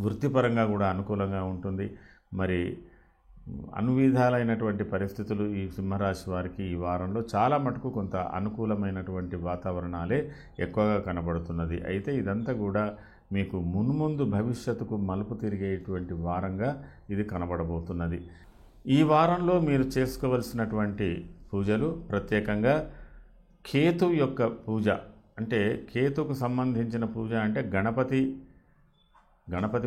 వృత్తిపరంగా కూడా అనుకూలంగా ఉంటుంది. మరి అన్ని విధాలైనటువంటి పరిస్థితులు ఈ సింహరాశి వారికి ఈ వారంలో చాలా మటుకు కొంత అనుకూలమైనటువంటి వాతావరణాలే ఎక్కువగా కనబడుతున్నది. అయితే ఇదంతా కూడా మీకు మున్ముందు భవిష్యత్తుకు మలుపు తిరిగేటువంటి వారంగా ఇది కనబడబోతున్నది. ఈ వారంలో మీరు చేసుకోవలసినటువంటి పూజలు ప్రత్యేకంగా కేతు యొక్క పూజ అంటే కేతుకు సంబంధించిన పూజ అంటే గణపతి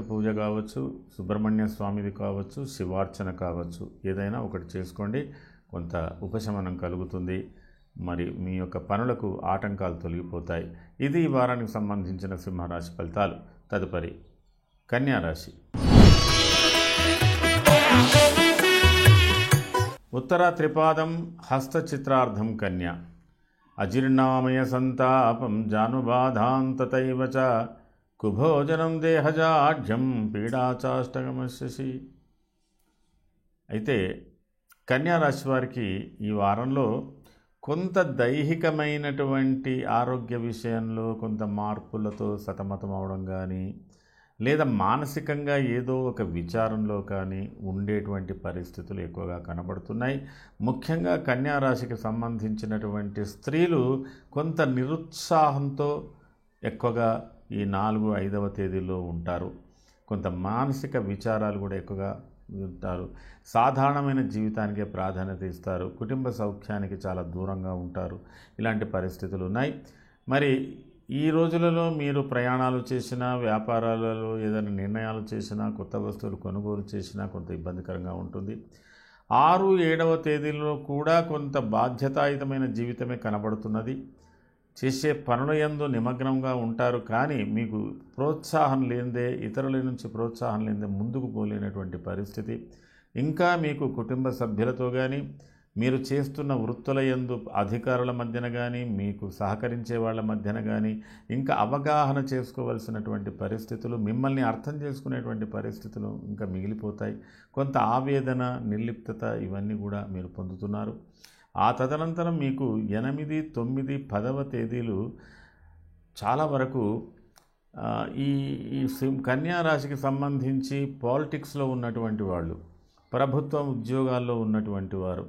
పూజ కావచ్చు, సుబ్రహ్మణ్య స్వామిది కావచ్చు, శివార్చన కావచ్చు, ఏదైనా ఒకటి చేసుకోండి. కొంత ఉపశమనం కలుగుతుంది. మరి మీ యొక్క పనులకు ఆటంకాలు తొలగిపోతాయి. ఇది ఈ వారానికి సంబంధించిన సింహరాశి ఫలితాలు. తదుపరి కన్యారాశి. ఉత్తర త్రిపాదం హస్తచిత్రార్థం కన్య. అజీర్ణామయ సంతాపం జానుబాధాంతతైవ చ కుభోజనం దేహజాఢ్యం పీడాచాష్టగమశి. అయితే కన్యారాశి వారికి ఈ వారంలో కొంత దైహికమైనటువంటి ఆరోగ్య విషయంలో కొంత మార్పులతో సతమతం అవడం కానీ లేదా మానసికంగా ఏదో ఒక విచారంలో కానీ ఉండేటువంటి పరిస్థితులు ఎక్కువగా కనబడుతున్నాయి. ముఖ్యంగా కన్యారాశికి సంబంధించినటువంటి స్త్రీలు కొంత నిరుత్సాహంతో ఎక్కువగా ఈ 4, 5వ తేదీల్లో ఉంటారు. కొంత మానసిక విచారాలు కూడా ఎక్కువగా ఉంటారు. సాధారణమైన జీవితానికే ప్రాధాన్యత ఇస్తారు. కుటుంబ సౌఖ్యానికి చాలా దూరంగా ఉంటారు. ఇలాంటి పరిస్థితులు ఉన్నాయి. మరి ఈ రోజులలో మీరు ప్రయాణాలు చేసినా, వ్యాపారాలలో ఏదైనా నిర్ణయాలు చేసినా, కొత్త వస్తువులు కొనుగోలు చేసినా కొంత ఇబ్బందికరంగా ఉంటుంది. 6, 7వ తేదీల్లో కూడా కొంత బాధ్యతాయుతమైన జీవితమే కనబడుతున్నది. చేసే పనుల యందు నిమగ్నంగా ఉంటారు. కానీ మీకు ప్రోత్సాహం లేనిదే, ఇతరుల నుంచి ప్రోత్సాహం లేనిదే ముందుకు పోలేనటువంటి పరిస్థితి. ఇంకా మీకు కుటుంబ సభ్యులతో కానీ, మీరు చేస్తున్న వృత్తుల యందు అధికారుల మధ్యన కానీ, మీకు సహకరించే వాళ్ళ మధ్యన కానీ ఇంకా అవగాహన చేసుకోవాల్సినటువంటి పరిస్థితులు, మిమ్మల్ని అర్థం చేసుకునేటువంటి పరిస్థితులు ఇంకా మిగిలిపోతాయి. కొంత ఆవేదన, నిర్లిప్తత ఇవన్నీ కూడా మీరు పొందుతున్నారు. ఆ తదనంతరం మీకు 8, 9, 10వ తేదీలు చాలా వరకు ఈ కన్యారాశికి సంబంధించి పాలిటిక్స్లో ఉన్నటువంటి వాళ్ళు, ప్రభుత్వ ఉద్యోగాల్లో ఉన్నటువంటి వారు,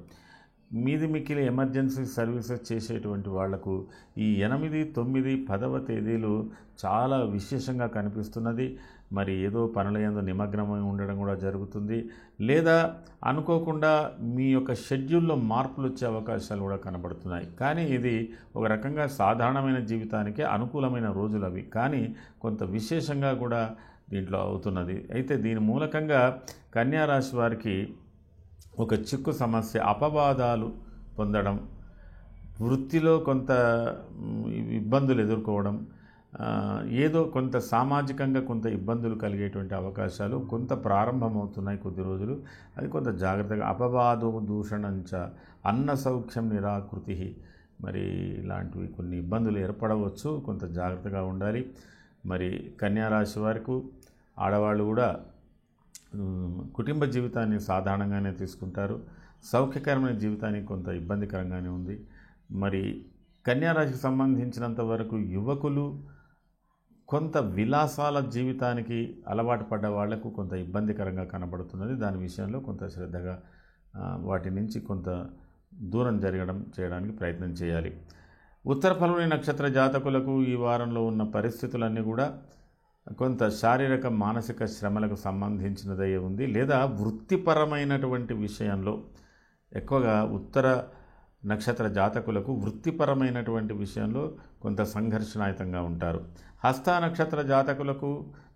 మీది మిక్కిలి ఎమర్జెన్సీ సర్వీసెస్ చేసేటువంటి వాళ్లకు ఈ 8, 9, 10వ తేదీలు చాలా విశేషంగా కనిపిస్తున్నది. మరి ఏదో పనుల యందు నిమగ్నమై ఉండడం కూడా జరుగుతుంది. లేదా అనుకోకుండా మీ యొక్క షెడ్యూల్లో మార్పులు వచ్చే అవకాశాలు కూడా కనబడుతున్నాయి. కానీ ఇది ఒక రకంగా సాధారణమైన జీవితానికే అనుకూలమైన రోజులు అవి. కానీ కొంత విశేషంగా కూడా దీంట్లో అవుతున్నది. అయితే దీని మూలకంగా కన్యారాశి వారికి ఒక చిక్కు సమస్య, అపవాదాలు పొందడం, వృత్తిలో కొంత ఇబ్బందులు ఎదుర్కోవడం, ఏదో కొంత సామాజికంగా కొంత ఇబ్బందులు కలిగేటువంటి అవకాశాలు కొంత ప్రారంభమవుతున్నాయి కొద్ది రోజులు. అది కొంత జాగ్రత్తగా. అపవాదో దూషణంచ అన్న సౌఖ్యం నిరాకృతి. మరి ఇలాంటివి కొన్ని ఇబ్బందులు ఏర్పడవచ్చు, కొంత జాగ్రత్తగా ఉండాలి. మరి కన్యా రాశి వారికి ఆడవాళ్ళు కూడా కుటుంబ జీవితాన్ని సాధారణంగానే తీసుకుంటారు. సౌఖ్యకరమైన జీవితానికి కొంత ఇబ్బందికరంగానే ఉంది. మరి కన్యా రాశికి సంబంధించినంత వరకు యువకులు కొంత విలాసాల జీవితానికి అలవాటు పడ్డ వాళ్లకు కొంత ఇబ్బందికరంగా కనబడుతున్నది. దాని విషయంలో కొంత శ్రద్ధగా వాటి నుంచి కొంత దూరం చేయడానికి ప్రయత్నం చేయాలి. ఉత్తర ఫల్గుని నక్షత్ర జాతకులకు ఈ వారంలో ఉన్న పరిస్థితులన్నీ కూడా కొంత శారీరక మానసిక శ్రమలకు సంబంధించినదై ఉంది. లేదా వృత్తిపరమైనటువంటి విషయంలో ఎక్కువగా ఉత్తర నక్షత్ర జాతకులకు వృత్తిపరమైనటువంటి విషయంలో కొంత సంఘర్షణాయుతంగా ఉంటారు. హస్త నక్షత్ర జాతకులకు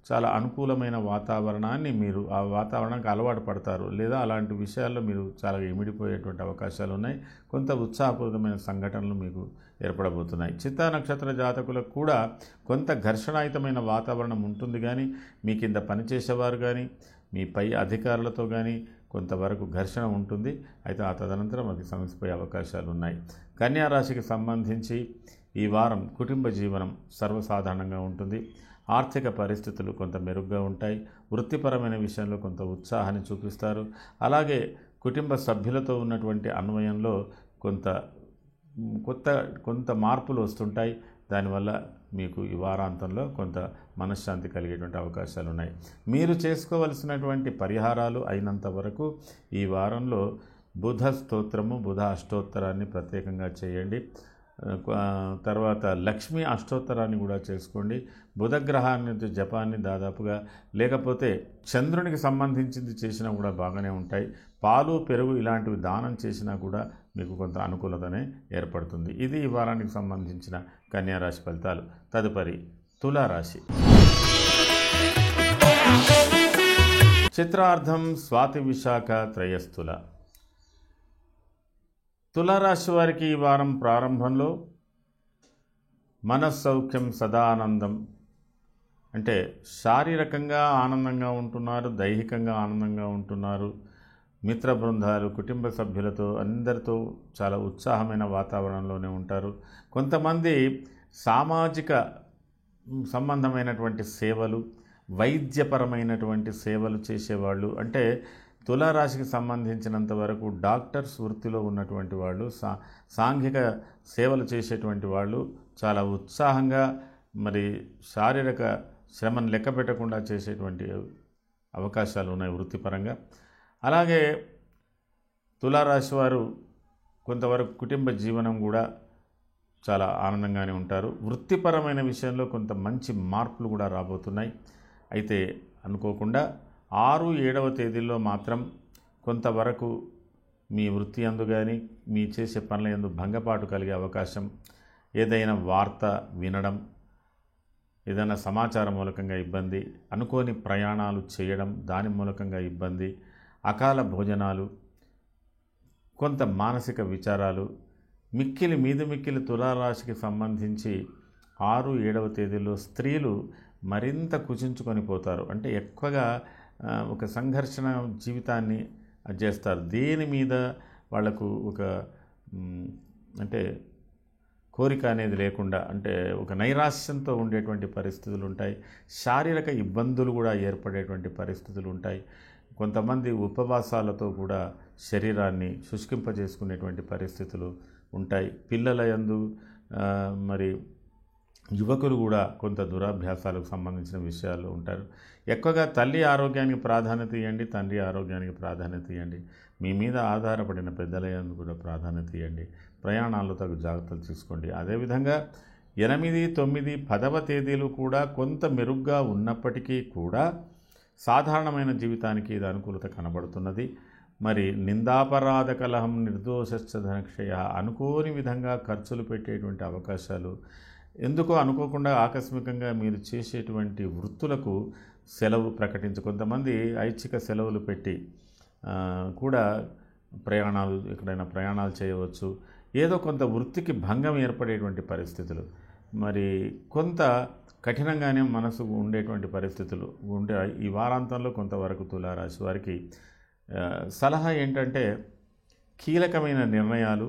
చాలా అనుకూలమైన వాతావరణాన్ని మీరు ఆ వాతావరణానికి అలవాటు పడతారు, లేదా అలాంటి విషయాల్లో మీరు చాలా ఇమిడిపోయేటువంటి అవకాశాలు ఉన్నాయి. కొంత ఉత్సాహపూరితమైన సంఘటనలు మీకు ఏర్పడబోతున్నాయి. చిత్తా నక్షత్ర జాతకులకు కూడా కొంత ఘర్షణాయుతమైన వాతావరణం ఉంటుంది, కానీ మీ కింద పనిచేసేవారు కానీ మీ పై అధికారులతో కానీ కొంతవరకు ఘర్షణ ఉంటుంది. అయితే ఆ తదనంతరం అది సమసిపోయే అవకాశాలు ఉన్నాయి. కన్యా రాశికి సంబంధించి ఈ వారం కుటుంబ జీవనం సర్వసాధారణంగా ఉంటుంది. ఆర్థిక పరిస్థితులు కొంత మెరుగ్గా ఉంటాయి. వృత్తిపరమైన విషయంలో కొంత ఉత్సాహాన్ని చూపిస్తారు. అలాగే కుటుంబ సభ్యులతో ఉన్నటువంటి అన్వయంలో కొంత మార్పులు వస్తుంటాయి. దానివల్ల మీకు ఈ వారాంతంలో కొంత మనశ్శాంతి కలిగేటువంటి అవకాశాలు ఉన్నాయి. మీరు చేసుకోవలసినటువంటి పరిహారాలు అయినంత వరకు ఈ వారంలో బుధ స్తోత్రము, బుధ అష్టోత్తరాన్ని ప్రత్యేకంగా చేయండి. తర్వాత లక్ష్మీ అష్టోత్తరాన్ని కూడా చేసుకోండి. బుధగ్రహాన్ని జపాన్ని దాదాపుగా, లేకపోతే చంద్రునికి సంబంధించింది చేసినా కూడా బాగానే ఉంటాయి. పాలు పెరుగు ఇలాంటివి దానం చేసినా కూడా మీకు కొంత అనుకూలతనే ఏర్పడుతుంది. ఇది ఈ వారానికి సంబంధించిన కన్యా రాశి ఫలితాలు. తదుపరి తులారాశి. చిత్రార్థం, స్వాతి, విశాఖ, త్రయస్థుల. తులారాశి వారికి ఈ వారం ప్రారంభంలో మనస్సౌఖ్యం, సదా ఆనందం, అంటే శారీరకంగా ఆనందంగా ఉంటున్నారు, దైహికంగా ఆనందంగా ఉంటున్నారు. మిత్ర బృందాలు, కుటుంబ సభ్యులతో అందరితో చాలా ఉత్సాహమైన వాతావరణంలోనే ఉంటారు. కొంతమంది సామాజిక సంబంధమైనటువంటి సేవలు, వైద్యపరమైనటువంటి సేవలు చేసేవాళ్ళు, అంటే తులారాశికి సంబంధించినంత వరకు డాక్టర్స్ వృత్తిలో ఉన్నటువంటి వాళ్ళు, సాంఘిక సేవలు చేసేటువంటి వాళ్ళు చాలా ఉత్సాహంగా మరి శారీరక శ్రమను లెక్క పెట్టకుండా చేసేటువంటి అవకాశాలు ఉన్నాయి వృత్తిపరంగా. అలాగే తులారాశి వారు కొంతవరకు కుటుంబ జీవనం కూడా చాలా ఆనందంగానే ఉంటారు. వృత్తిపరమైన విషయంలో కొంత మంచి మార్పులు కూడా రాబోతున్నాయి. అయితే అనుకోకుండా 6, 7వ తేదీల్లో మాత్రం కొంతవరకు మీ వృత్తి యందు కానీ మీ చేసే పనుల యందు భంగపాటు కలిగే అవకాశం, ఏదైనా వార్త వినడం, ఏదైనా సమాచారం మూలకంగా ఇబ్బంది, అనుకోని ప్రయాణాలు చేయడం దాని మూలకంగా ఇబ్బంది, అకాల భోజనాలు, కొంత మానసిక విచారాలు, మిక్కిలి తులారాశికి సంబంధించి 6, 7వ తేదీల్లో స్త్రీలు మరింత కుచించుకొని పోతారు. అంటే ఎక్కువగా ఒక సంఘర్షణ జీవితాన్ని చేస్తారు. దేని మీద వాళ్లకు ఒక అంటే కోరిక అనేది లేకుండా, అంటే ఒక నైరాశ్యంతో ఉండేటువంటి పరిస్థితులు ఉంటాయి. శారీరక ఇబ్బందులు కూడా ఏర్పడేటువంటి పరిస్థితులు ఉంటాయి. కొంతమంది ఉపవాసాలతో కూడా శరీరాన్ని శుష్కింపజేసుకునేటువంటి పరిస్థితులు ఉంటాయి. పిల్లల యందు మరి యువకులు కూడా కొంత దురాభ్యాసాలకు సంబంధించిన విషయాలు ఉంటారు. ఎక్కువగా తల్లి ఆరోగ్యానికి ప్రాధాన్యత ఇవ్వండి, తండ్రి ఆరోగ్యానికి ప్రాధాన్యత ఇవ్వండి. మీ మీద ఆధారపడిన పెద్దల యందు కూడా ప్రాధాన్యత ఇవ్వండి. ప్రయాణాల్లో తగు జాగ్రత్తలు తీసుకోండి. అదేవిధంగా 8, 9, 10వ తేదీలు కూడా కొంత మెరుగ్గా ఉన్నప్పటికీ కూడా సాధారణమైన జీవితానికి ఇది అనుకూలత కనబడుతున్నది. మరి నిందాపరాధ కలహం, నిర్దోషశ్చ ధనక్షయ, అనుకోని విధంగా ఖర్చులు పెట్టేటువంటి అవకాశాలు, ఎందుకో అనుకోకుండా ఆకస్మికంగా మీరు చేసేటువంటి వృత్తులకు సెలవు కొంతమంది ఐచ్ఛిక సెలవులు పెట్టి కూడా ఎక్కడైనా ప్రయాణాలు చేయవచ్చు. ఏదో కొంత వృత్తికి భంగం ఏర్పడేటువంటి పరిస్థితులు, మరి కొంత కఠినంగానే మనసు ఉండేటువంటి పరిస్థితులు ఉండే ఈ వారాంతంలో కొంతవరకు తులారాశి వారికి సలహా ఏంటంటే, కీలకమైన నిర్ణయాలు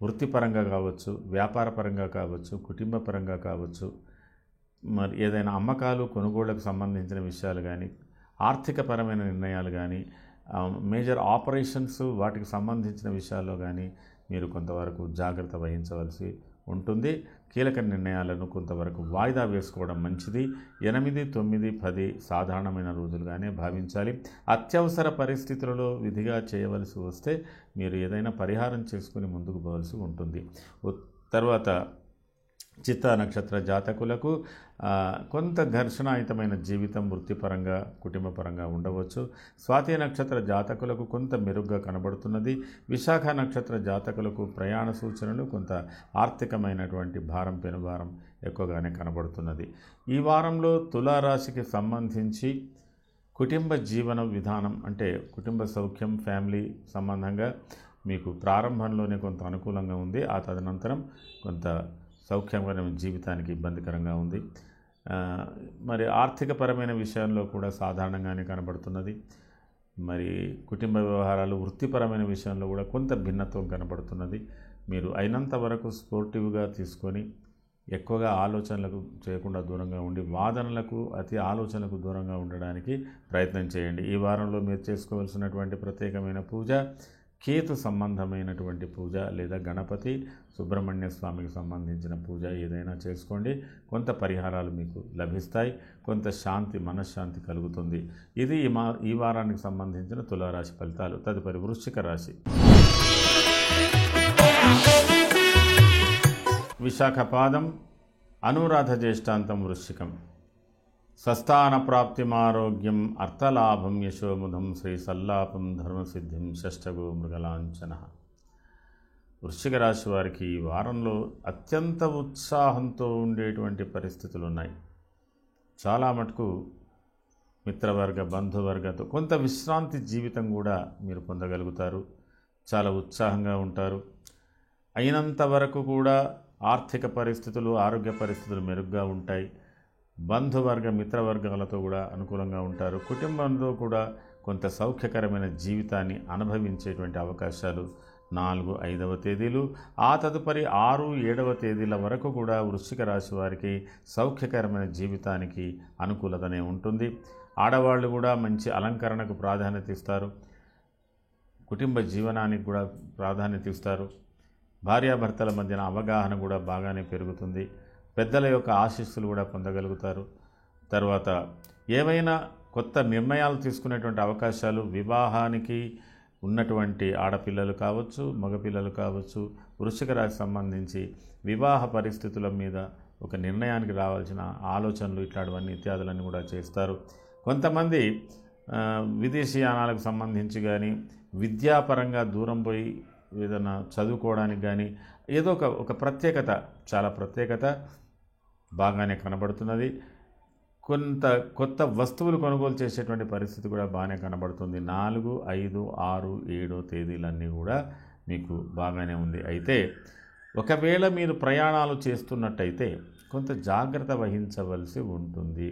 వృత్తిపరంగా కావచ్చు, వ్యాపారపరంగా కావచ్చు, కుటుంబపరంగా కావచ్చు, మరి ఏదైనా అమ్మకాలు కొనుగోళ్లకు సంబంధించిన విషయాలు కానీ, ఆర్థికపరమైన నిర్ణయాలు కానీ, మేజర్ ఆపరేషన్స్ వాటికి సంబంధించిన విషయాల్లో కానీ మీరు కొంతవరకు జాగ్రత్త వహించవలసి ఉంటుంది. కీలక నిర్ణయాలను కొంతవరకు వాయిదా వేసుకోవడం మంచిది. 8, 9, 10 సాధారణమైన రోజులుగానే భావించాలి. అత్యవసర పరిస్థితులలో విధిగా చేయవలసి వస్తే మీరు ఏదైనా పరిహారం చేసుకుని ముందుకు పోవలసి ఉంటుంది. తర్వాత చిత్తా నక్షత్ర జాతకులకు కొంత ఘర్షణాయుతమైన జీవితం వృత్తిపరంగా, కుటుంబపరంగా ఉండవచ్చు. స్వాతి నక్షత్ర జాతకులకు కొంత మెరుగ్గా కనబడుతున్నది. విశాఖ నక్షత్ర జాతకులకు ప్రయాణ సూచనలు, కొంత ఆర్థికమైనటువంటి భారం, పెనుభారం ఎక్కువగానే కనబడుతున్నది. ఈ వారంలో తులారాశికి సంబంధించి కుటుంబ జీవన విధానం అంటే కుటుంబ సౌఖ్యం, ఫ్యామిలీ సంబంధంగా మీకు ప్రారంభంలోనే కొంత అనుకూలంగా ఉంది. ఆ తదనంతరం కొంత సౌఖ్యకరమైన జీవితానికి ఇబ్బందికరంగా ఉంది. మరి ఆర్థికపరమైన విషయంలో కూడా సాధారణంగానే కనబడుతున్నది. మరి కుటుంబ వ్యవహారాలు, వృత్తిపరమైన విషయంలో కూడా కొంత భిన్నత్వం కనబడుతున్నది. మీరు అయినంత వరకు స్పోర్టివ్గా తీసుకొని ఎక్కువగా ఆలోచనలకు చేయకుండా దూరంగా ఉండి, వాదనలకు, అతి ఆలోచనలకు దూరంగా ఉండడానికి ప్రయత్నం చేయండి. ఈ వారంలో మీరు చేసుకోవాల్సినటువంటి ప్రత్యేకమైన పూజ కేతు సంబంధమైనటువంటి పూజ లేదా గణపతి, సుబ్రహ్మణ్య స్వామికి సంబంధించిన పూజ ఏదైనా చేసుకోండి. కొంత పరిహారాలు మీకు లభిస్తాయి, కొంత శాంతి, మనశ్శాంతి కలుగుతుంది. ఇది ఈ వారానికి సంబంధించిన తులారాశి ఫలితాలు. తదుపరి వృశ్చిక రాశి. విశాఖ పాదం, అనురాధ జ్యేష్ఠాంతం వృశ్చికం. స్వస్థాన ప్రాప్తిమారోగ్యం, అర్థలాభం, యశోముధం, శ్రీ సల్లాపం, ధర్మసిద్ధిం, షష్టగో మృగలాంఛన. వృశ్చిక రాశి వారికి ఈ వారంలో అత్యంత ఉత్సాహంతో ఉండేటువంటి పరిస్థితులు ఉన్నాయి. చాలా మటుకు మిత్రవర్గ, బంధువర్గతో కొంత విశ్రాంతి జీవితం కూడా మీరు పొందగలుగుతారు. చాలా ఉత్సాహంగా ఉంటారు. అయినంత వరకు కూడా ఆర్థిక పరిస్థితులు, ఆరోగ్య పరిస్థితులు మెరుగ్గా ఉంటాయి. బంధువర్గ, మిత్రవర్గాలతో కూడా అనుకూలంగా ఉంటారు. కుటుంబంలో కూడా కొంత సౌఖ్యకరమైన జీవితాన్ని అనుభవించేటువంటి అవకాశాలు 4, 5వ తేదీలు, ఆ తదుపరి 6, 7వ తేదీల వరకు కూడా వృశ్చిక రాశి వారికి సౌఖ్యకరమైన జీవితానికి అనుకూలతనే ఉంటుంది. ఆడవాళ్ళు కూడా మంచి అలంకరణకు ప్రాధాన్యత ఇస్తారు. కుటుంబ జీవనానికి కూడా ప్రాధాన్యత ఇస్తారు. భార్యాభర్తల మధ్యన అవగాహన కూడా బాగానే పెరుగుతుంది. పెద్దల యొక్క ఆశీస్సులు కూడా పొందగలుగుతారు. తర్వాత ఏవైనా కొత్త నిర్ణయాలు తీసుకునేటువంటి అవకాశాలు, వివాహానికి ఉన్నటువంటి ఆడపిల్లలు కావచ్చు, మగపిల్లలు కావచ్చు, వృశ్చిక రాశి సంబంధించి వివాహ పరిస్థితుల మీద ఒక నిర్ణయానికి రావాల్సిన ఆలోచనలు ఇట్లాంటివన్నీ ఇత్యాదులన్నీ కూడా చేస్తారు. కొంతమంది విదేశీయానాలకు సంబంధించి కానీ, విద్యాపరంగా దూరం పోయి ఏదైనా చదువుకోవడానికి కానీ ఏదో ఒక ప్రత్యేకత, చాలా ప్రత్యేకత బాగానే కనబడుతున్నది. కొంత కొత్త వస్తువులు కొనుగోలు చేసేటువంటి పరిస్థితి కూడా బాగానే కనబడుతుంది. 4, 5, 6, 7 తేదీలన్నీ కూడా మీకు బాగానే ఉంది. అయితే ఒకవేళ మీరు ప్రయాణాలు చేస్తున్నట్టయితే కొంత జాగ్రత్త వహించవలసి ఉంటుంది.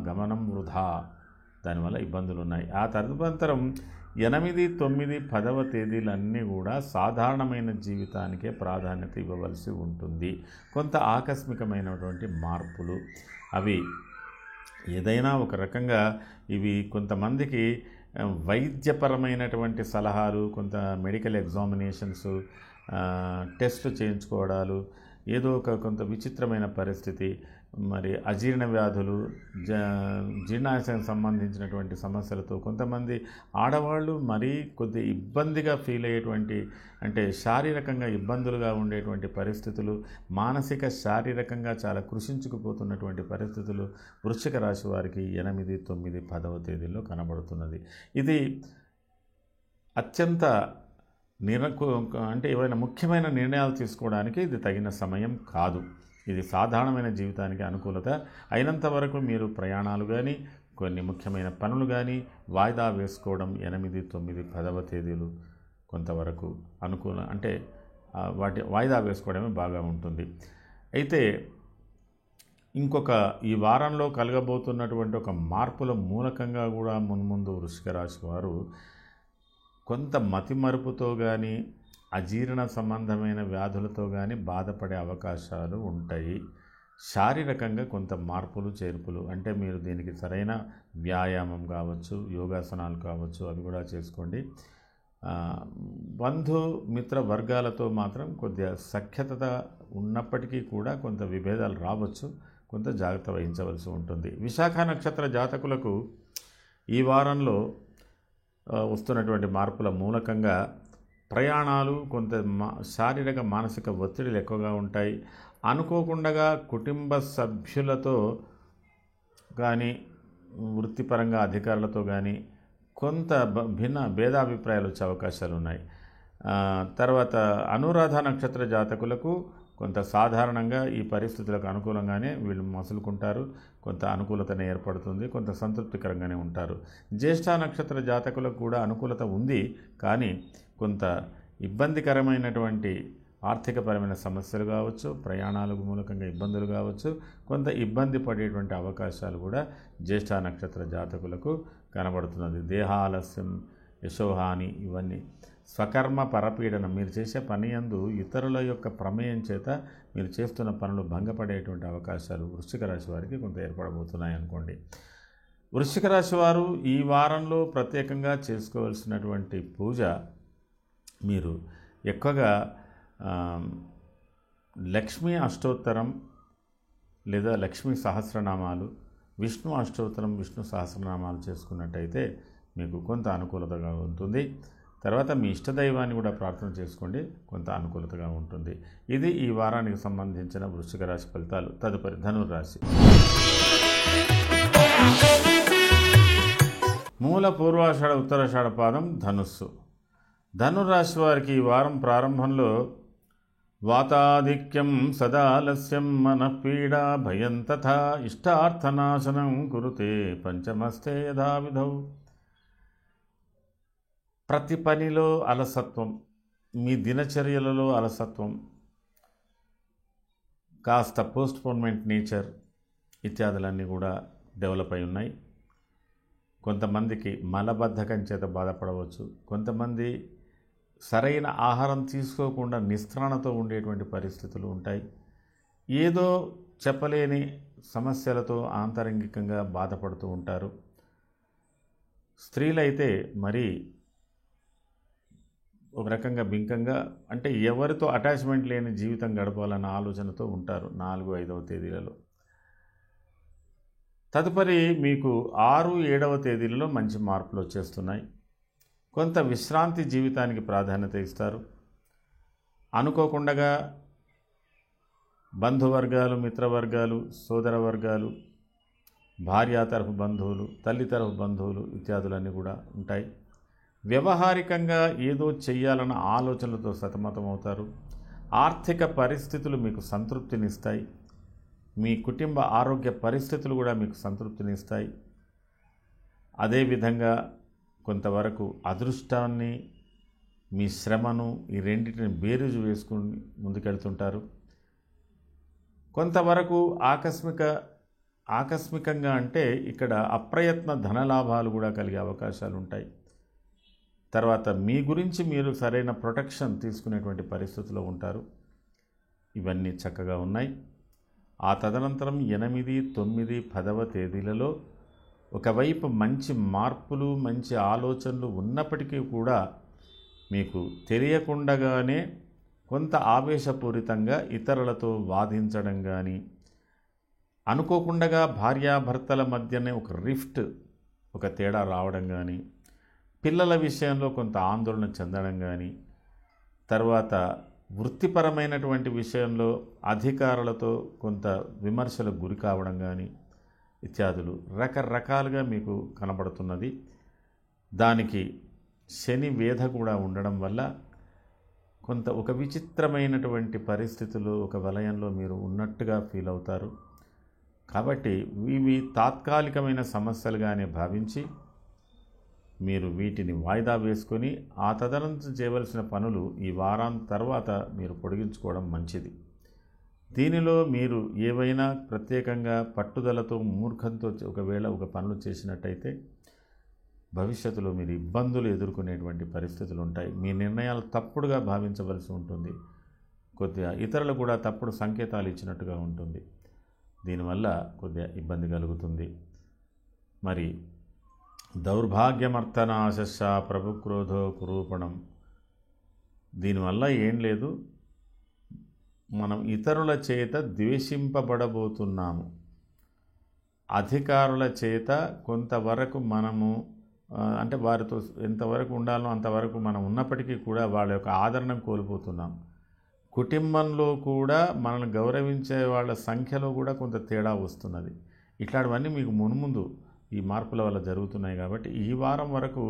గమనం వృధా, దానివల్ల ఇబ్బందులు ఉన్నాయి. ఆ తదనంతరం 8, 9, 10వ తేదీలన్నీ కూడా సాధారణమైన జీవితానికే ప్రాధాన్యత ఇవ్వవలసి ఉంటుంది. కొంత ఆకస్మికమైనటువంటి మార్పులు, అవి ఏదైనా ఒక రకంగా ఇవి కొంతమందికి వైద్యపరమైనటువంటి సలహాలు, కొంత మెడికల్ ఎగ్జామినేషన్స్, టెస్టులు చేయించుకోవడాలు, ఏదో కొంత విచిత్రమైన పరిస్థితి, మరి అజీర్ణ వ్యాధులు, జీర్ణాశయం సంబంధించినటువంటి సమస్యలతో కొంతమంది ఆడవాళ్ళు మరీ కొద్ది ఇబ్బందిగా ఫీల్ అయ్యేటువంటి, అంటే శారీరకంగా ఇబ్బందులుగా ఉండేటువంటి పరిస్థితులు, మానసిక శారీరకంగా చాలా కృషించుకుపోతున్నటువంటి పరిస్థితులు వృశ్చిక రాశి వారికి 8, 9, 10వ తేదీల్లో కనబడుతున్నది. ఇది అత్యంత అంటే ఏవైనా ముఖ్యమైన నిర్ణయాలు తీసుకోవడానికి ఇది తగిన సమయం కాదు. ఇది సాధారణమైన జీవితానికి అనుకూలత. అయినంత వరకు మీరు ప్రయాణాలు కానీ, కొన్ని ముఖ్యమైన పనులు కానీ వాయిదా వేసుకోవడం 8, 9, 10వ తేదీలు కొంతవరకు అంటే వాటి వాయిదా వేసుకోవడమే బాగా ఉంటుంది. అయితే ఇంకొక ఈ వారంలో కలగబోతున్నటువంటి ఒక మార్పుల మూలకంగా కూడా మున్ముందు వృశ్చిక రాశి వారు కొంత మతిమరుపుతో కానీ, అజీర్ణ సంబంధమైన వ్యాధులతో కానీ బాధపడే అవకాశాలు ఉంటాయి. శారీరకంగా కొంత మార్పులు చేర్పులు అంటే మీరు దీనికి సరైన వ్యాయామం కావచ్చు, యోగాసనాలు కావచ్చు, అవి కూడా చేసుకోండి. బంధు మిత్ర వర్గాలతో మాత్రం కొద్దిగా సఖ్యత ఉన్నప్పటికీ కూడా కొంత విభేదాలు రావచ్చు, కొంత జాగ్రత్త వహించవలసి ఉంటుంది. విశాఖ నక్షత్ర జాతకులకు ఈ వారంలో వస్తున్నటువంటి మార్పుల మూలకంగా ప్రయాణాలు, కొంత శారీరక మానసిక ఒత్తిడిలు ఎక్కువగా ఉంటాయి. అనుకోకుండా కుటుంబ సభ్యులతో కానీ వృత్తిపరంగా అధికారులతో కానీ కొంత భిన్న భేదాభిప్రాయాలు వచ్చే అవకాశాలు ఉన్నాయి. తర్వాత అనురాధ నక్షత్ర జాతకులకు కొంత సాధారణంగా ఈ పరిస్థితులకు అనుకూలంగానే వీళ్ళు మసులుకుంటారు, కొంత అనుకూలతనే ఏర్పడుతుంది, కొంత సంతృప్తికరంగానే ఉంటారు. జ్యేష్ఠ నక్షత్ర జాతకులకు కూడా అనుకూలత ఉంది, కానీ కొంత ఇబ్బందికరమైనటువంటి ఆర్థికపరమైన సమస్యలు కావచ్చు, ప్రయాణాల మూలకంగా ఇబ్బందులు కావచ్చు, కొంత ఇబ్బంది పడేటువంటి అవకాశాలు కూడా జ్యేష్ఠ నక్షత్ర జాతకులకు కనబడుతున్నది. దేహాలస్యం, యశోహాని, ఇవన్నీ స్వకర్మ పరపీడనం, మీరు చేసే పని యందు ఇతరుల యొక్క ప్రమేయం చేత మీరు చేస్తున్న పనులు భంగపడేటువంటి అవకాశాలు వృశ్చిక రాశి వారికి కొంత ఏర్పడబోతున్నాయి అనుకోండి. వృశ్చిక రాశి వారు ఈ వారంలో ప్రత్యేకంగా చేసుకోవాల్సినటువంటి పూజ, మీరు ఎక్కువగా లక్ష్మీ అష్టోత్తరం లేదా లక్ష్మీ సహస్రనామాలు, విష్ణు అష్టోత్తరం, విష్ణు సహస్రనామాలు చేసుకున్నట్టయితే మీకు కొంత అనుకూలతగా ఉంటుంది. తర్వాత మీ ఇష్టదైవాన్ని కూడా ప్రార్థన చేసుకోండి, కొంత అనుకూలతగా ఉంటుంది. ఇది ఈ వారానికి సంబంధించిన వృశ్చిక రాశి ఫలితాలు. తదుపరి ధనుర్రాశి. మూల, పూర్వాషాఢ, ఉత్తరాషాఢ పాదం ధనుస్సు. ధనుర్రాశి వారికి ఈ వారం ప్రారంభంలో వాతాధిక్యం సదాలస్యం మనఃపీడా భయం తథా ఇష్టార్థనాశనం కురుతే పంచమస్తే యథావిధౌ. ప్రతి పనిలో అలసత్వం, మీ దినచర్యలలో అలసత్వం, కాస్త పోస్ట్పోన్మెంట్ నేచర్ ఇత్యాదులన్నీ కూడా డెవలప్ అయి ఉన్నాయి. కొంతమందికి మలబద్ధకం చేత బాధపడవచ్చు, కొంతమంది సరైన ఆహారం తీసుకోకుండా నిస్త్రాణతో ఉండేటువంటి పరిస్థితులు ఉంటాయి. ఏదో చెప్పలేని సమస్యలతో ఆంతరంగికంగా బాధపడుతూ ఉంటారు. స్త్రీలైతే మరీ ఒక రకంగా బింకంగా, అంటే ఎవరితో అటాచ్మెంట్ లేని జీవితం గడపాలన్న ఆలోచనతో ఉంటారు 4-5వ తేదీలలో. తదుపరి మీకు 6-7వ తేదీలలో మంచి మార్పులు వచ్చేస్తున్నాయి. కొంత విశ్రాంతి జీవితానికి ప్రాధాన్యత ఇస్తారు. అనుకోకుండా బంధువర్గాలు, మిత్రవర్గాలు, సోదర వర్గాలు, భార్యా తరఫు బంధువులు, తల్లి తరఫు బంధువులు ఇత్యాదులన్నీ కూడా ఉంటాయి. వ్యవహారికంగా ఏదో చెయ్యాలన్న ఆలోచనలతో సతమతమవుతారు. ఆర్థిక పరిస్థితులు మీకు సంతృప్తినిస్తాయి. మీ కుటుంబ ఆరోగ్య పరిస్థితులు కూడా మీకు సంతృప్తినిస్తాయి. అదేవిధంగా కొంతవరకు అదృష్టాన్ని, మీ శ్రమను, ఈ రెండింటిని బేరీజు వేసుకుని ముందుకెళ్తుంటారు. కొంతవరకు ఆకస్మికంగా అంటే ఇక్కడ అప్రయత్న ధనలాభాలు కూడా కలిగే అవకాశాలు ఉంటాయి. తర్వాత మీ గురించి మీరు సరైన ప్రొటెక్షన్ తీసుకునేటువంటి పరిస్థితిలో ఉంటారు. ఇవన్నీ చక్కగా ఉన్నాయి. ఆ తదనంతరం 8, 9, 10వ తేదీలలో ఒకవైపు మంచి మార్పులు, మంచి ఆలోచనలు ఉన్నప్పటికీ కూడా మీకు తెలియకుండానే కొంత ఆవేశపూరితంగా ఇతరులతో వాదించడం కానీ, అనుకోకుండా భార్యాభర్తల మధ్యనే ఒక రిఫ్ట్, ఒక తేడా రావడం కానీ, పిల్లల విషయంలో కొంత ఆందోళన చెందడం కానీ, తర్వాత వృత్తిపరమైనటువంటి విషయంలో అధికారులతో కొంత విమర్శలకు గురి కావడం కానీ ఇత్యాదులు రకరకాలుగా మీకు కనబడుతున్నది. దానికి శని వేధ కూడా ఉండడం వల్ల కొంత ఒక విచిత్రమైనటువంటి పరిస్థితులు, ఒక వలయంలో మీరు ఉన్నట్టుగా ఫీల్ అవుతారు. కాబట్టి ఇవి తాత్కాలికమైన సమస్యలుగానే భావించి మీరు వీటిని వాయిదా వేసుకొని ఆ తదనంతరం చేయవలసిన పనులు ఈ వారం తర్వాత మీరు పొడిగించుకోవడం మంచిది. దీనిలో మీరు ఏవైనా ప్రత్యేకంగా పట్టుదలతో, మూర్ఖంతో ఒకవేళ ఒక పనులు చేసినట్టయితే భవిష్యత్తులో మీరు ఇబ్బందులు ఎదుర్కొనేటువంటి పరిస్థితులు ఉంటాయి. మీ నిర్ణయాలు తప్పుడుగా భావించవలసి ఉంటుంది. కొద్దిగా ఇతరులు కూడా తప్పుడు సంకేతాలు ఇచ్చినట్టుగా ఉంటుంది. దీనివల్ల కొద్దిగా ఇబ్బంది కలుగుతుంది. మరి దౌర్భాగ్యమర్థనాశస్స ప్రభుక్రోధో కురూపణం. దీనివల్ల ఏం లేదు, మనం ఇతరుల చేత ద్వేషింపబడబోతున్నాము. అధికారుల చేత కొంతవరకు మనము అంటే వారితో ఎంతవరకు ఉండాలో అంతవరకు మనం ఉన్నప్పటికీ కూడా వాళ్ళ యొక్క ఆదరణ కోల్పోతున్నాం. కుటుంబంలో కూడా మనల్ని గౌరవించే వాళ్ళ సంఖ్యలో కూడా కొంత తేడా వస్తున్నది. ఇట్లాంటివన్నీ మీకు మున్ముందు ఈ మార్పుల వల్ల జరుగుతున్నాయి. కాబట్టి ఈ వారం వరకు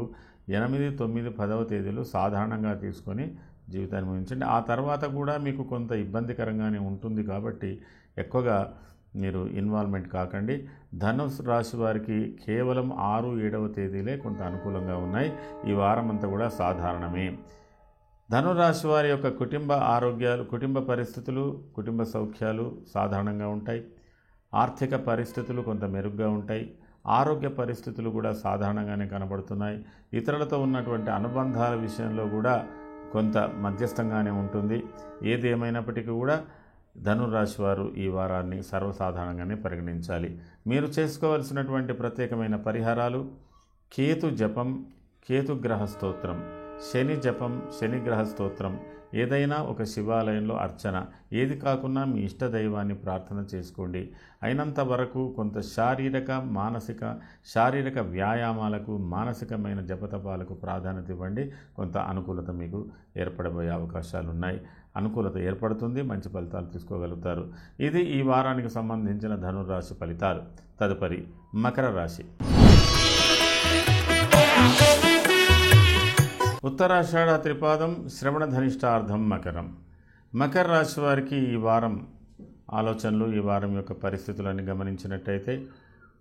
8, 9, 10వ తేదీలు సాధారణంగా తీసుకొని జీవితాన్ని ముగించండి. ఆ తర్వాత కూడా మీకు కొంత ఇబ్బందికరంగానే ఉంటుంది. కాబట్టి ఎక్కువగా మీరు ఇన్వాల్వ్మెంట్ కాకండి. ధనుసు రాశి వారికి కేవలం 6, 7వ తేదీలే కొంత అనుకూలంగా ఉన్నాయి. ఈ వారం అంతా కూడా సాధారణమే. ధనురాశి వారి యొక్క కుటుంబ ఆరోగ్యాలు, కుటుంబ పరిస్థితులు, కుటుంబ సౌఖ్యాలు సాధారణంగా ఉంటాయి. ఆర్థిక పరిస్థితులు కొంత మెరుగ్గా ఉంటాయి. ఆరోగ్య పరిస్థితులు కూడా సాధారణంగానే కనబడుతున్నాయి. ఇతరులతో ఉన్నటువంటి అనుబంధాల విషయంలో కూడా కొంత మధ్యస్థంగానే ఉంటుంది. ఏది ఏమైనప్పటికీ కూడా ధనురాశి వారు ఈ వారాన్ని సర్వసాధారణంగానే పరిగణించాలి. మీరు చేసుకోవాల్సినటువంటి ప్రత్యేకమైన పరిహారాలు: కేతు జపం, కేతుగ్రహ స్తోత్రం, శని జపం, శనిగ్రహ స్తోత్రం, ఏదైనా ఒక శివాలయంలో అర్చన, ఏది కాకున్నా మీ ఇష్టదైవాన్ని ప్రార్థన చేసుకోండి. అయినంత వరకు కొంత శారీరక వ్యాయామాలకు, మానసికమైన జపతపాలకు ప్రాధాన్యత ఇవ్వండి. కొంత అనుకూలత మీకు ఏర్పడబోయే అవకాశాలు ఉన్నాయి. అనుకూలత ఏర్పడుతుంది, మంచి ఫలితాలు తీసుకోగలుగుతారు. ఇది ఈ వారానికి సంబంధించిన ధనుర్రాశి ఫలితాలు. తదుపరి మకర రాశి. ఉత్తరాషాఢ త్రిపాదం, శ్రవణ ధనిష్టార్థం మకరం. మకర రాశి వారికి ఈ వారం ఆలోచనలు, ఈ వారం యొక్క పరిస్థితులను గమనించినట్టయితే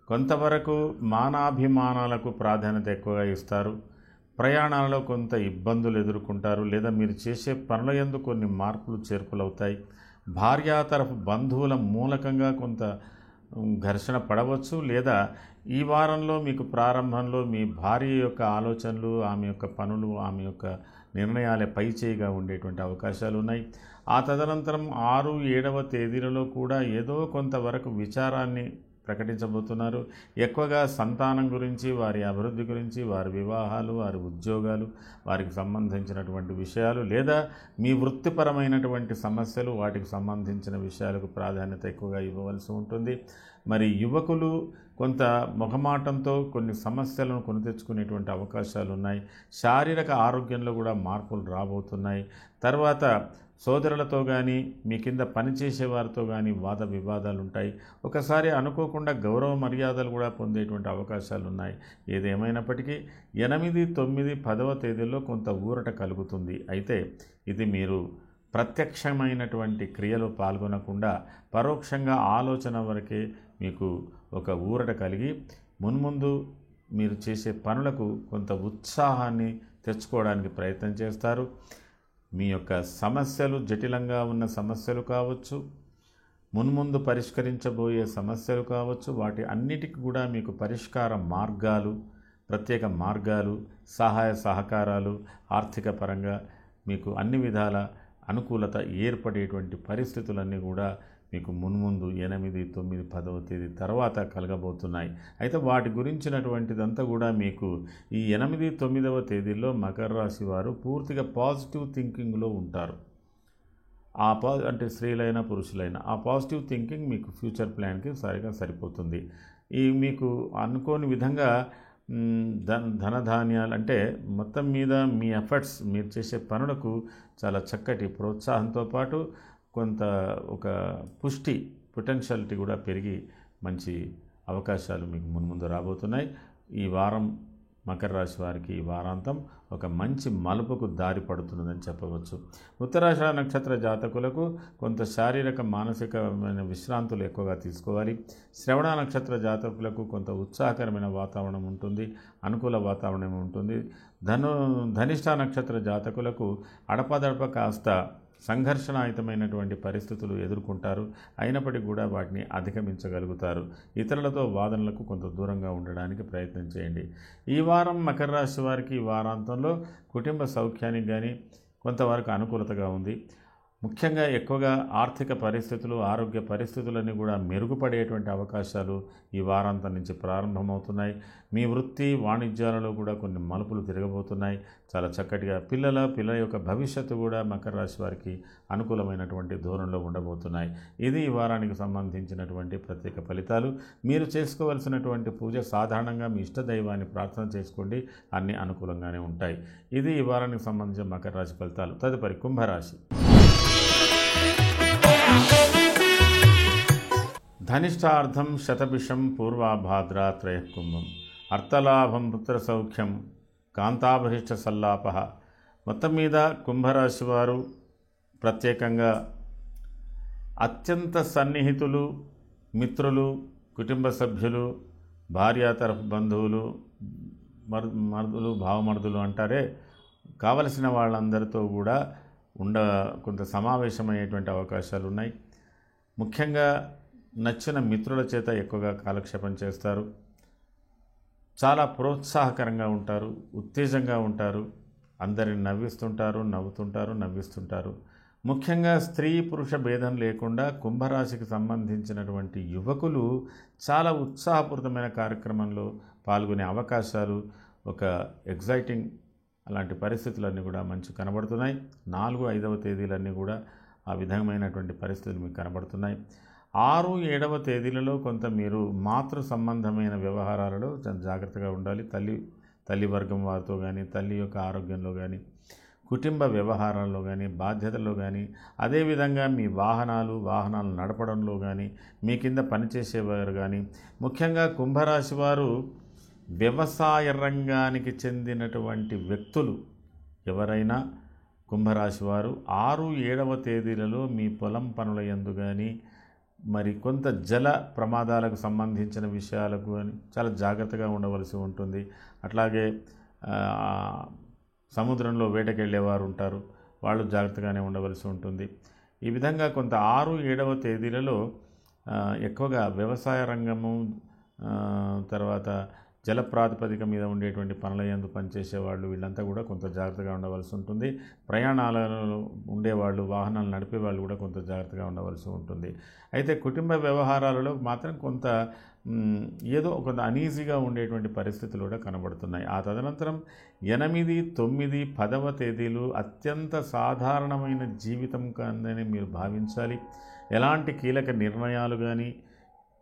కొంతవరకు మానాభిమానాలకు ప్రాధాన్యత ఎక్కువగా ఇస్తారు. ప్రయాణాలలో కొంత ఇబ్బందులు ఎదుర్కొంటారు, లేదా మీరు చేసే పనుల యందు కొన్ని మార్పులు చేర్పులు అవుతాయి. భార్యాతరఫు బంధువుల మూలకంగా కొంత ఘర్షణ పడవచ్చు, లేదా ఈ వారంలో మీకు ప్రారంభంలో మీ భార్య యొక్క ఆలోచనలు, ఆమె యొక్క పనులు, ఆమె యొక్క నిర్ణయాలే పైచేయిగా ఉండేటువంటి అవకాశాలు ఉన్నాయి. ఆ తదనంతరం 6, 7వ తేదీలలో కూడా ఏదో కొంతవరకు విచారాన్ని ప్రకటించబోతున్నారు. ఎక్కువగా సంతానం గురించి, వారి అభివృద్ధి గురించి, వారి వివాహాలు, వారి ఉద్యోగాలు, వారికి సంబంధించినటువంటి విషయాలు, లేదా మీ వృత్తిపరమైనటువంటి సమస్యలు, వాటికి సంబంధించిన విషయాలకు ప్రాధాన్యత ఎక్కువగా ఇవ్వవలసి ఉంటుంది. మరి యువకులు కొంత మొహమాటంతో కొన్ని సమస్యలను కొని తెచ్చుకునేటువంటి అవకాశాలు ఉన్నాయి. శారీరక ఆరోగ్యంలో కూడా మార్పులు రాబోతున్నాయి. తర్వాత సోదరులతో కానీ, మీ కింద పనిచేసే వారితో కానీ వాద వివాదాలు ఉంటాయి. ఒకసారి అనుకోకుండా గౌరవ మర్యాదలు కూడా పొందేటువంటి అవకాశాలు ఉన్నాయి. ఏదేమైనప్పటికీ 8, 9, 10వ తేదీల్లో కొంత ఊరట కలుగుతుంది. అయితే ఇది మీరు ప్రత్యక్షమైనటువంటి క్రియలో పాల్గొనకుండా పరోక్షంగా ఆలోచన వరకే మీకు ఒక ఊరట కలిగి మున్ముందు మీరు చేసే పనులకు కొంత ఉత్సాహాన్ని తెచ్చుకోవడానికి ప్రయత్నం చేస్తారు. మీ యొక్క సమస్యలు, జటిలంగా ఉన్న సమస్యలు కావచ్చు, మున్ముందు పరిష్కరించబోయే సమస్యలు కావచ్చు, వాటి అన్నిటికీ కూడా మీకు పరిష్కార మార్గాలు, ప్రత్యేక మార్గాలు, సహాయ సహకారాలు, ఆర్థిక పరంగా మీకు అన్ని విధాల అనుకూలత ఏర్పడేటువంటి పరిస్థితులన్నీ కూడా మీకు మున్ముందు 8, 9, 10వ తేదీ తర్వాత కలగబోతున్నాయి. అయితే వాటి గురించినటువంటిదంతా కూడా మీకు ఈ 8, 9వ తేదీల్లో మకర రాశి వారు పూర్తిగా పాజిటివ్ థింకింగ్లో ఉంటారు. అంటే స్త్రీలైనా పురుషులైనా ఆ పాజిటివ్ థింకింగ్ మీకు ఫ్యూచర్ ప్లాన్కి సరిపోతుంది. ఈ మీకు అనుకోని విధంగా ధనధాన్యాలు అంటే మొత్తం మీద మీ ఎఫర్ట్స్, మీరు చేసే పనులకు చాలా చక్కటి ప్రోత్సాహంతో పాటు కొంత ఒక పొటెన్షియాలిటీ కూడా పెరిగి మంచి అవకాశాలు మీకు మున్ముందు రాబోతున్నాయి. ఈ వారం మకర రాశి వారికి ఈ వారాంతం ఒక మంచి మలుపుకు దారి పడుతున్నదని చెప్పవచ్చు. ఉత్తరాషాఢ నక్షత్ర జాతకులకు కొంత శారీరక మానసికమైన విశ్రాంతులు ఎక్కువగా తీసుకోవాలి. శ్రవణ నక్షత్ర జాతకులకు కొంత ఉత్సాహకరమైన వాతావరణం ఉంటుంది, అనుకూల వాతావరణం ఉంటుంది. ధనిష్ట నక్షత్ర జాతకులకు అడపదడప కాస్త సంఘర్షణాయుతమైనటువంటి పరిస్థితులు ఎదుర్కొంటారు. అయినప్పటికీ కూడా వాటిని అధిగమించగలుగుతారు. ఇతరులతో వాదనలకు కొంత దూరంగా ఉండడానికి ప్రయత్నం చేయండి. ఈ వారం మకర రాశి వారికి ఈ వారాంతంలో కుటుంబ సౌఖ్యానికి కానీ కొంతవరకు అనుకూలతగా ఉంది. ముఖ్యంగా ఎక్కువగా ఆర్థిక పరిస్థితులు, ఆరోగ్య పరిస్థితులన్నీ కూడా మెరుగుపడేటువంటి అవకాశాలు ఈ వారాంతం నుంచి ప్రారంభమవుతున్నాయి. మీ వృత్తి వాణిజ్యాలలో కూడా కొన్ని మలుపులు తిరగబోతున్నాయి. చాలా చక్కటిగా పిల్లల యొక్క భవిష్యత్తు కూడా మకర రాశి వారికి అనుకూలమైనటువంటి ధోరణిలో ఉండబోతున్నాయి. ఇది ఈ వారానికి సంబంధించినటువంటి ప్రత్యేక ఫలితాలు. మీరు చేసుకోవలసినటువంటి పూజ సాధారణంగా మీ ఇష్ట దైవాన్ని ప్రార్థన చేసుకోండి, అన్నీ అనుకూలంగానే ఉంటాయి. ఇది ఈ వారానికి సంబంధించిన మకర రాశి ఫలితాలు. తదుపరి కుంభరాశి. ధనిష్టార్థం శతభిషం పూర్వాభాద్ర త్రయకుంభం అర్థలాభం పుత్ర సౌఖ్యం కాంతాభరిష్ట సల్లాప. మొత్తం మీద కుంభరాశి వారు ప్రత్యేకంగా అత్యంత సన్నిహితులు, మిత్రులు, కుటుంబ సభ్యులు, భార్య తరఫు బంధువులు, మరుదులు, భావమరుదులు అంటారే, కావలసిన వాళ్ళందరితో కూడా కొంత సమావేశమయ్యేటువంటి అవకాశాలు ఉన్నాయి. ముఖ్యంగా నచ్చిన మిత్రుల చేత ఎక్కువగా కాలక్షేపం చేస్తారు. చాలా ప్రోత్సాహకరంగా ఉంటారు, ఉత్తేజంగా ఉంటారు, అందరిని నవ్విస్తుంటారు. ముఖ్యంగా స్త్రీ పురుష భేదం లేకుండా కుంభరాశికి సంబంధించినటువంటి యువకులు చాలా ఉత్సాహపూరితమైన కార్యక్రమంలో పాల్గొనే అవకాశాలు, ఒక ఎగ్జైటింగ్ అలాంటి పరిస్థితులన్నీ కూడా మంచి కనబడుతున్నాయి. 4, 5వ తేదీలన్నీ కూడా ఆ విధమైనటువంటి పరిస్థితులు మీకు కనబడుతున్నాయి. 6, 7వ తేదీలలో కొంత మీరు మాతృ సంబంధమైన వ్యవహారాలలో జాగ్రత్తగా ఉండాలి. తల్లి వర్గం వారితో కానీ, తల్లి యొక్క ఆరోగ్యంలో కానీ, కుటుంబ వ్యవహారాల్లో కానీ, బాధ్యతల్లో కానీ, అదేవిధంగా మీ వాహనాలు నడపడంలో కానీ, మీ కింద పనిచేసేవారు కానీ, ముఖ్యంగా కుంభరాశి వారు వ్యవసాయ రంగానికి చెందినటువంటి వ్యక్తులు ఎవరైనా కుంభరాశి వారు 6, 7వ తేదీలలో మీ పొలం పనుల యందు కానీ, మరి కొంత జల ప్రమాదాలకు సంబంధించిన విషయాలకు కానీ చాలా జాగ్రత్తగా ఉండవలసి ఉంటుంది. అట్లాగే సముద్రంలో వేటకెళ్ళేవారు ఉంటారు, వాళ్ళు జాగ్రత్తగానే ఉండవలసి ఉంటుంది. ఈ విధంగా కొంత 6, 7వ తేదీలలో ఎక్కువగా వ్యవసాయ రంగము, తర్వాత జల ప్రాతిపదిక మీద ఉండేటువంటి పనుల యందు పనిచేసేవాళ్ళు, వీళ్ళంతా కూడా కొంత జాగ్రత్తగా ఉండవలసి ఉంటుంది. ప్రయాణాలలో ఉండేవాళ్ళు, వాహనాలు నడిపేవాళ్ళు కూడా కొంత జాగ్రత్తగా ఉండవలసి ఉంటుంది. అయితే కుటుంబ వ్యవహారాలలో మాత్రం కొంత కొంత అనీజీగా ఉండేటువంటి పరిస్థితులు కూడా కనబడుతున్నాయి. ఆ తదనంతరం 8, 9, 10వ తేదీలు అత్యంత సాధారణమైన జీవితం కాదని మీరు భావించాలి. ఎలాంటి కీలక నిర్ణయాలు కానీ,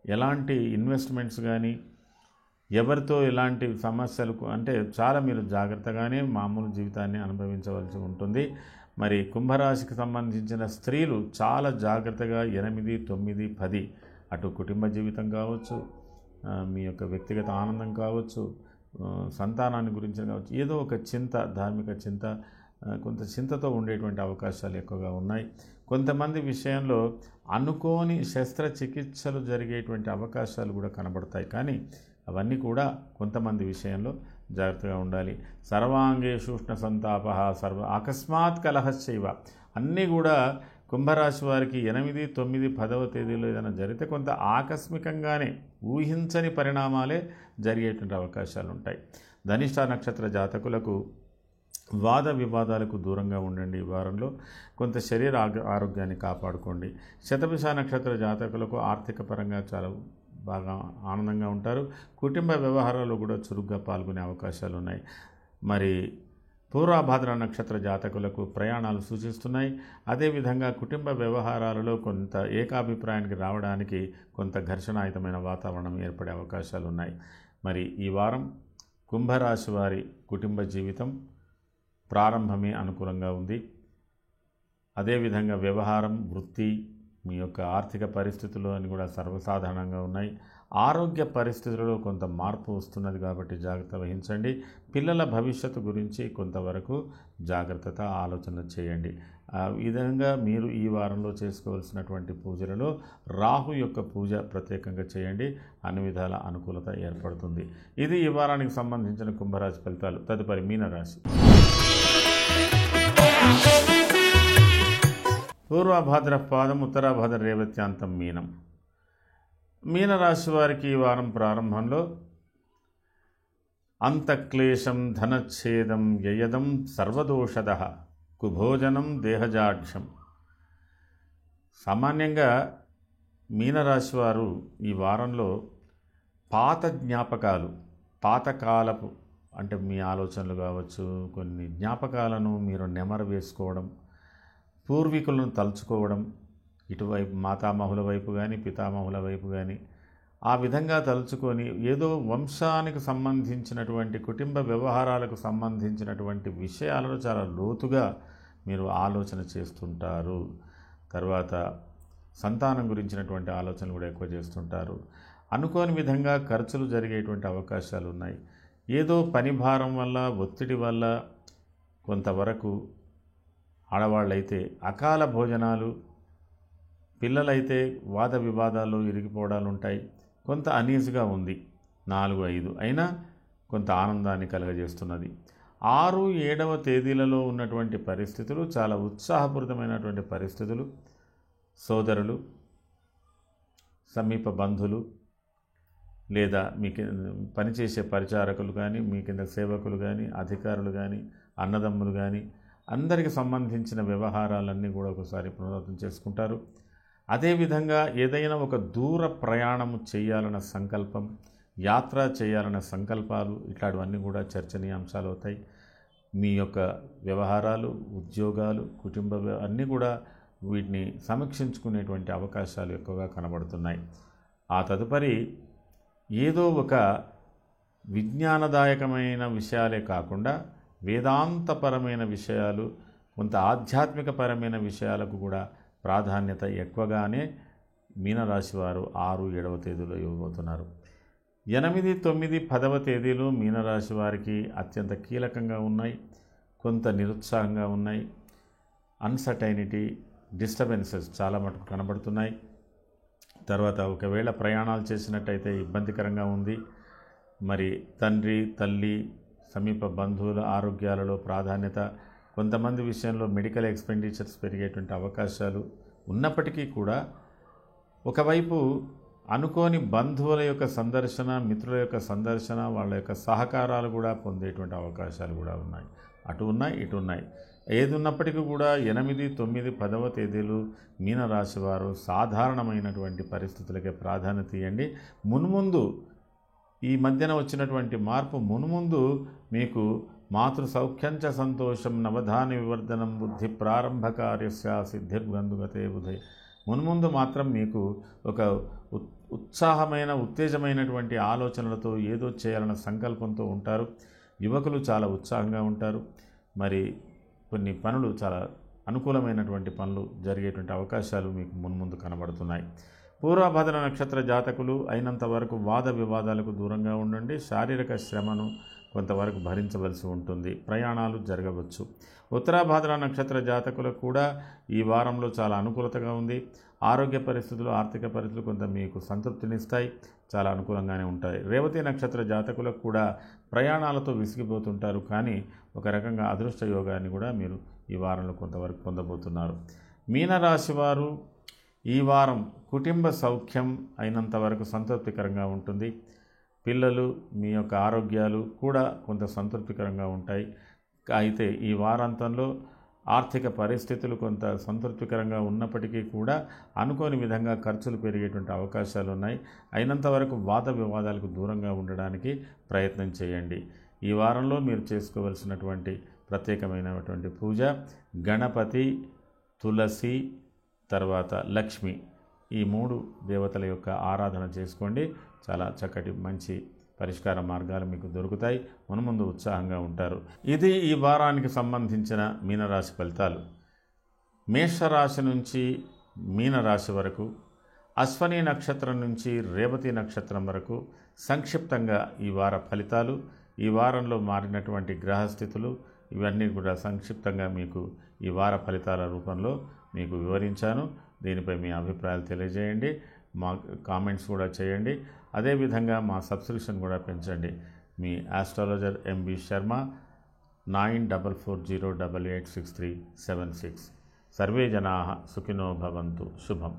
ఎలాంటి ఇన్వెస్ట్మెంట్స్ కానీ, ఎవరితో ఎలాంటి సమస్యలు అంటే చాలా మీరు జాగ్రత్తగానే మామూలు జీవితాన్ని అనుభవించవలసి ఉంటుంది. మరి కుంభరాశికి సంబంధించిన స్త్రీలు చాలా జాగ్రత్తగా 8, 9, 10 అటు కుటుంబ జీవితం కావచ్చు, మీ యొక్క వ్యక్తిగత ఆనందం కావచ్చు, సంతానాన్ని గురించి కావచ్చు, ఏదో ఒక చింత, ధార్మిక చింత, కొంత చింతతో ఉండేటువంటి అవకాశాలు ఎక్కువగా ఉన్నాయి. కొంతమంది విషయంలో అనుకోని శస్త్రచికిత్సలు జరిగేటువంటి అవకాశాలు కూడా కనబడతాయి. కానీ అవన్నీ కూడా కొంతమంది విషయంలో జాగ్రత్తగా ఉండాలి. సర్వాంగేషు ఉష్ణ సంతాప అకస్మాత్ కలహశ్చైవ. అన్నీ కూడా కుంభరాశి వారికి 8, 9, 10వ తేదీలో ఏదైనా జరిగితే కొంత ఆకస్మికంగానే ఊహించని పరిణామాలే జరిగేటువంటి అవకాశాలు ఉంటాయి. ధనిష్ట నక్షత్ర జాతకులకు వాద వివాదాలకు దూరంగా ఉండండి. ఈ వారంలో కొంత శరీర ఆరోగ్యాన్ని కాపాడుకోండి. శతభిష నక్షత్ర జాతకులకు ఆర్థిక పరంగా చాలా బాగా ఆనందంగా ఉంటారు. కుటుంబ వ్యవహారాల్లో కూడా చురుగ్గా పాల్గొనే అవకాశాలు ఉన్నాయి. మరి పూర్వభాద్ర నక్షత్ర జాతకులకు ప్రయాణాలు సూచిస్తున్నాయి. అదేవిధంగా కుటుంబ వ్యవహారాలలో కొంత ఏకాభిప్రాయానికి రావడానికి కొంత ఘర్షణాయుతమైన వాతావరణం ఏర్పడే అవకాశాలు ఉన్నాయి. మరి ఈ వారం కుంభరాశి వారి కుటుంబ జీవితం ప్రారంభమే అనుకూలంగా ఉంది. అదేవిధంగా వ్యవహారం, వృత్తి, మీ యొక్క ఆర్థిక పరిస్థితులు అని కూడా సర్వసాధారణంగా ఉన్నాయి. ఆరోగ్య పరిస్థితులలో కొంత మార్పు వస్తున్నది కాబట్టి జాగ్రత్త వహించండి. పిల్లల భవిష్యత్తు గురించి కొంతవరకు జాగ్రత్తత ఆలోచన చేయండి. ఆ విధంగా మీరు ఈ వారంలో చేసుకోవాల్సినటువంటి పూజలలో రాహు యొక్క పూజ ప్రత్యేకంగా చేయండి. అన్ని విధాల అనుకూలత ఏర్పడుతుంది. ఇది ఈ వారానికి సంబంధించిన కుంభరాశి ఫలితాలు. తదుపరి మీనరాశి. పూర్వభాద్ర పాదం, ఉత్తరాభాద్ర రేవత్యాంతం మీనం. మీనరాశి వారికి ఈ వారం ప్రారంభంలో అంతక్లేశం, ధనచ్ఛేదం, యయదం, సర్వదోషద, కుభోజనం, దేహజాఢ్యం. సామాన్యంగా మీనరాశి వారు ఈ వారంలో పాత జ్ఞాపకాలు, పాతకాలపు అంటే మీ ఆలోచనలు కావచ్చు, కొన్ని జ్ఞాపకాలను మీరు నెమరు వేసుకోవడం, పూర్వీకులను తలుచుకోవడం, ఇటువైపు మాతామహుల వైపు కానీ పితామహుల వైపు కానీ ఆ విధంగా తలుచుకొని ఏదో వంశానికి సంబంధించినటువంటి, కుటుంబ వ్యవహారాలకు సంబంధించినటువంటి విషయాలను చాలా లోతుగా మీరు ఆలోచన చేస్తుంటారు. తర్వాత సంతానం గురించినటువంటి ఆలోచనలు కూడా ఎక్కువ చేస్తుంటారు. అనుకోని విధంగా ఖర్చులు జరిగేటువంటి అవకాశాలు ఉన్నాయి. ఏదో పని భారం వల్ల, ఒత్తిడి వల్ల కొంతవరకు ఆడవాళ్ళైతే అకాల భోజనాలు, పిల్లలైతే వాద వివాదాల్లో ఇరిగిపోవడాలు ఉంటాయి. కొంత అనీజీగా ఉంది 4-5 అయినా కొంత ఆనందాన్ని కలుగజేస్తున్నది. 6-7వ తేదీలలో ఉన్నటువంటి పరిస్థితులు చాలా ఉత్సాహపూరితమైనటువంటి పరిస్థితులు. సోదరులు, సమీప బంధువులు లేదా మీ పనిచేసే పరిచారకులు కానీ, మీ కింద సేవకులు కానీ, అధికారులు కానీ, అన్నదమ్ములు కానీ అందరికి సంబంధించిన వ్యవహారాలన్నీ కూడా ఒకసారి పునరావృతం చేసుకుంటారు. అదేవిధంగా ఏదైనా ఒక దూర ప్రయాణము చేయాలన్న సంకల్పం, యాత్ర చేయాలన్న సంకల్పాలు ఇట్లాంటివన్నీ కూడా చర్చనీయాంశాలు అవుతాయి. మీ యొక్క వ్యవహారాలు, ఉద్యోగాలు, కుటుంబ అన్నీ కూడా వీటిని సమీక్షించుకునేటువంటి అవకాశాలు ఎక్కువగా కనబడుతున్నాయి. ఆ తదుపరి ఏదో ఒక విజ్ఞానదాయకమైన విషయాలే కాకుండా వేదాంతపరమైన విషయాలు, కొంత ఆధ్యాత్మికపరమైన విషయాలకు కూడా ప్రాధాన్యత ఎక్కువగానే మీనరాశి వారు 6-7వ తేదీలో ఇవ్వబోతున్నారు. 8, 9, 10వ తేదీలు మీనరాశి వారికి అత్యంత కీలకంగా ఉన్నాయి. కొంత నిరుత్సాహంగా ఉన్నాయి. అన్సర్టైనిటీ, డిస్టర్బెన్సెస్ చాలా మటుకు కనబడుతున్నాయి. తర్వాత ఒకవేళ ప్రయాణాలు చేసినట్టయితే ఇబ్బందికరంగా ఉంది. మరి తండ్రి, తల్లి, సమీప బంధువుల ఆరోగ్యాలలో ప్రాధాన్యత, కొంతమంది విషయంలో మెడికల్ ఎక్స్పెండిచర్స్ పెరిగేటువంటి అవకాశాలు ఉన్నప్పటికీ కూడా ఒకవైపు అనుకోని బంధువుల యొక్క సందర్శన, మిత్రుల యొక్క సందర్శన, వాళ్ళ యొక్క సహకారాలు కూడా పొందేటువంటి అవకాశాలు కూడా ఉన్నాయి. అటు ఉన్నాయి, ఇటు ఉన్నాయి. ఏది ఉన్నప్పటికీ కూడా 8, 9, 10వ తేదీలు మీనరాశి వారు సాధారణమైనటువంటి పరిస్థితులకే ప్రాధాన్యత ఇవ్వండి. మున్ముందు ఈ మధ్యన వచ్చినటువంటి మార్పు మున్ముందు మీకు మాతృ సౌఖ్యంచ సంతోషం, నవధాని వివర్ధనం, బుద్ధి ప్రారంభ కార్యస్య సిద్ధిర్బంధుగతే బుధే. మున్ముందు మాత్రం మీకు ఒక ఉత్సాహమైన, ఉత్తేజమైనటువంటి ఆలోచనలతో ఏదో చేయాలన్న సంకల్పంతో ఉంటారు. యువకులు చాలా ఉత్సాహంగా ఉంటారు. మరి కొన్ని పనులు, చాలా అనుకూలమైనటువంటి పనులు జరిగేటువంటి అవకాశాలు మీకు మున్ముందు కనబడుతున్నాయి. పూర్వభద్ర నక్షత్ర జాతకులు అయినంత వరకు వాద వివాదాలకు దూరంగా ఉండండి. శారీరక శ్రమను కొంతవరకు భరించవలసి ఉంటుంది. ప్రయాణాలు జరగవచ్చు. ఉత్తరాభాద్ర నక్షత్ర జాతకులకు కూడా ఈ వారంలో చాలా అనుకూలతగా ఉంది. ఆరోగ్య పరిస్థితులు, ఆర్థిక పరిస్థితులు కొంత మీకు సంతృప్తినిస్తాయి, చాలా అనుకూలంగానే ఉంటాయి. రేవతి నక్షత్ర జాతకులకు కూడా ప్రయాణాలతో విసిగిపోతుంటారు, కానీ ఒక రకంగా అదృష్ట యోగాన్ని కూడా మీరు ఈ వారంలో కొంతవరకు పొందబోతున్నారు. మీనరాశి వారు ఈ వారం కుటుంబ సౌఖ్యం అయినంత వరకు సంతృప్తికరంగా ఉంటుంది. పిల్లలు, మీ యొక్క ఆరోగ్యాలు కూడా కొంత సంతృప్తికరంగా ఉంటాయి. అయితే ఈ వారాంతంలో ఆర్థిక పరిస్థితులు కొంత సంతృప్తికరంగా ఉన్నప్పటికీ కూడా అనుకోని విధంగా ఖర్చులు పెరిగేటువంటి అవకాశాలు ఉన్నాయి. అయినంత వరకు వాద వివాదాలకు దూరంగా ఉండడానికి ప్రయత్నం చేయండి. ఈ వారంలో మీరు చేసుకోవలసినటువంటి ప్రత్యేకమైనటువంటి పూజ గణపతి, తులసి, తర్వాత లక్ష్మి, ఈ 3 దేవతల యొక్క ఆరాధన చేసుకోండి. చాలా చక్కటి మంచి పరిష్కార మార్గాలు మీకు దొరుకుతాయి. మున్ముందు ఉత్సాహంగా ఉంటారు. ఇది ఈ వారానికి సంబంధించిన మీనరాశి ఫలితాలు. మేషరాశి నుంచి మీనరాశి వరకు, అశ్వని నక్షత్రం నుంచి రేవతి నక్షత్రం వరకు సంక్షిప్తంగా ఈ వార ఫలితాలు, ఈ వారంలో మారినటువంటి గ్రహస్థితులు ఇవన్నీ కూడా సంక్షిప్తంగా మీకు ఈ వార ఫలితాల రూపంలో మీకు వివరించాను. దీనిపై మీ అభిప్రాయాలు తెలియజేయండి. మా కామెంట్స్ కూడా చేయండి. అదేవిధంగా మా సబ్స్క్రిప్షన్ కూడా పెంచండి. మీ ఆస్ట్రాలజర్ MB శర్మ 9440886376. సర్వే జనాః సుఖినో భవంతు. శుభం.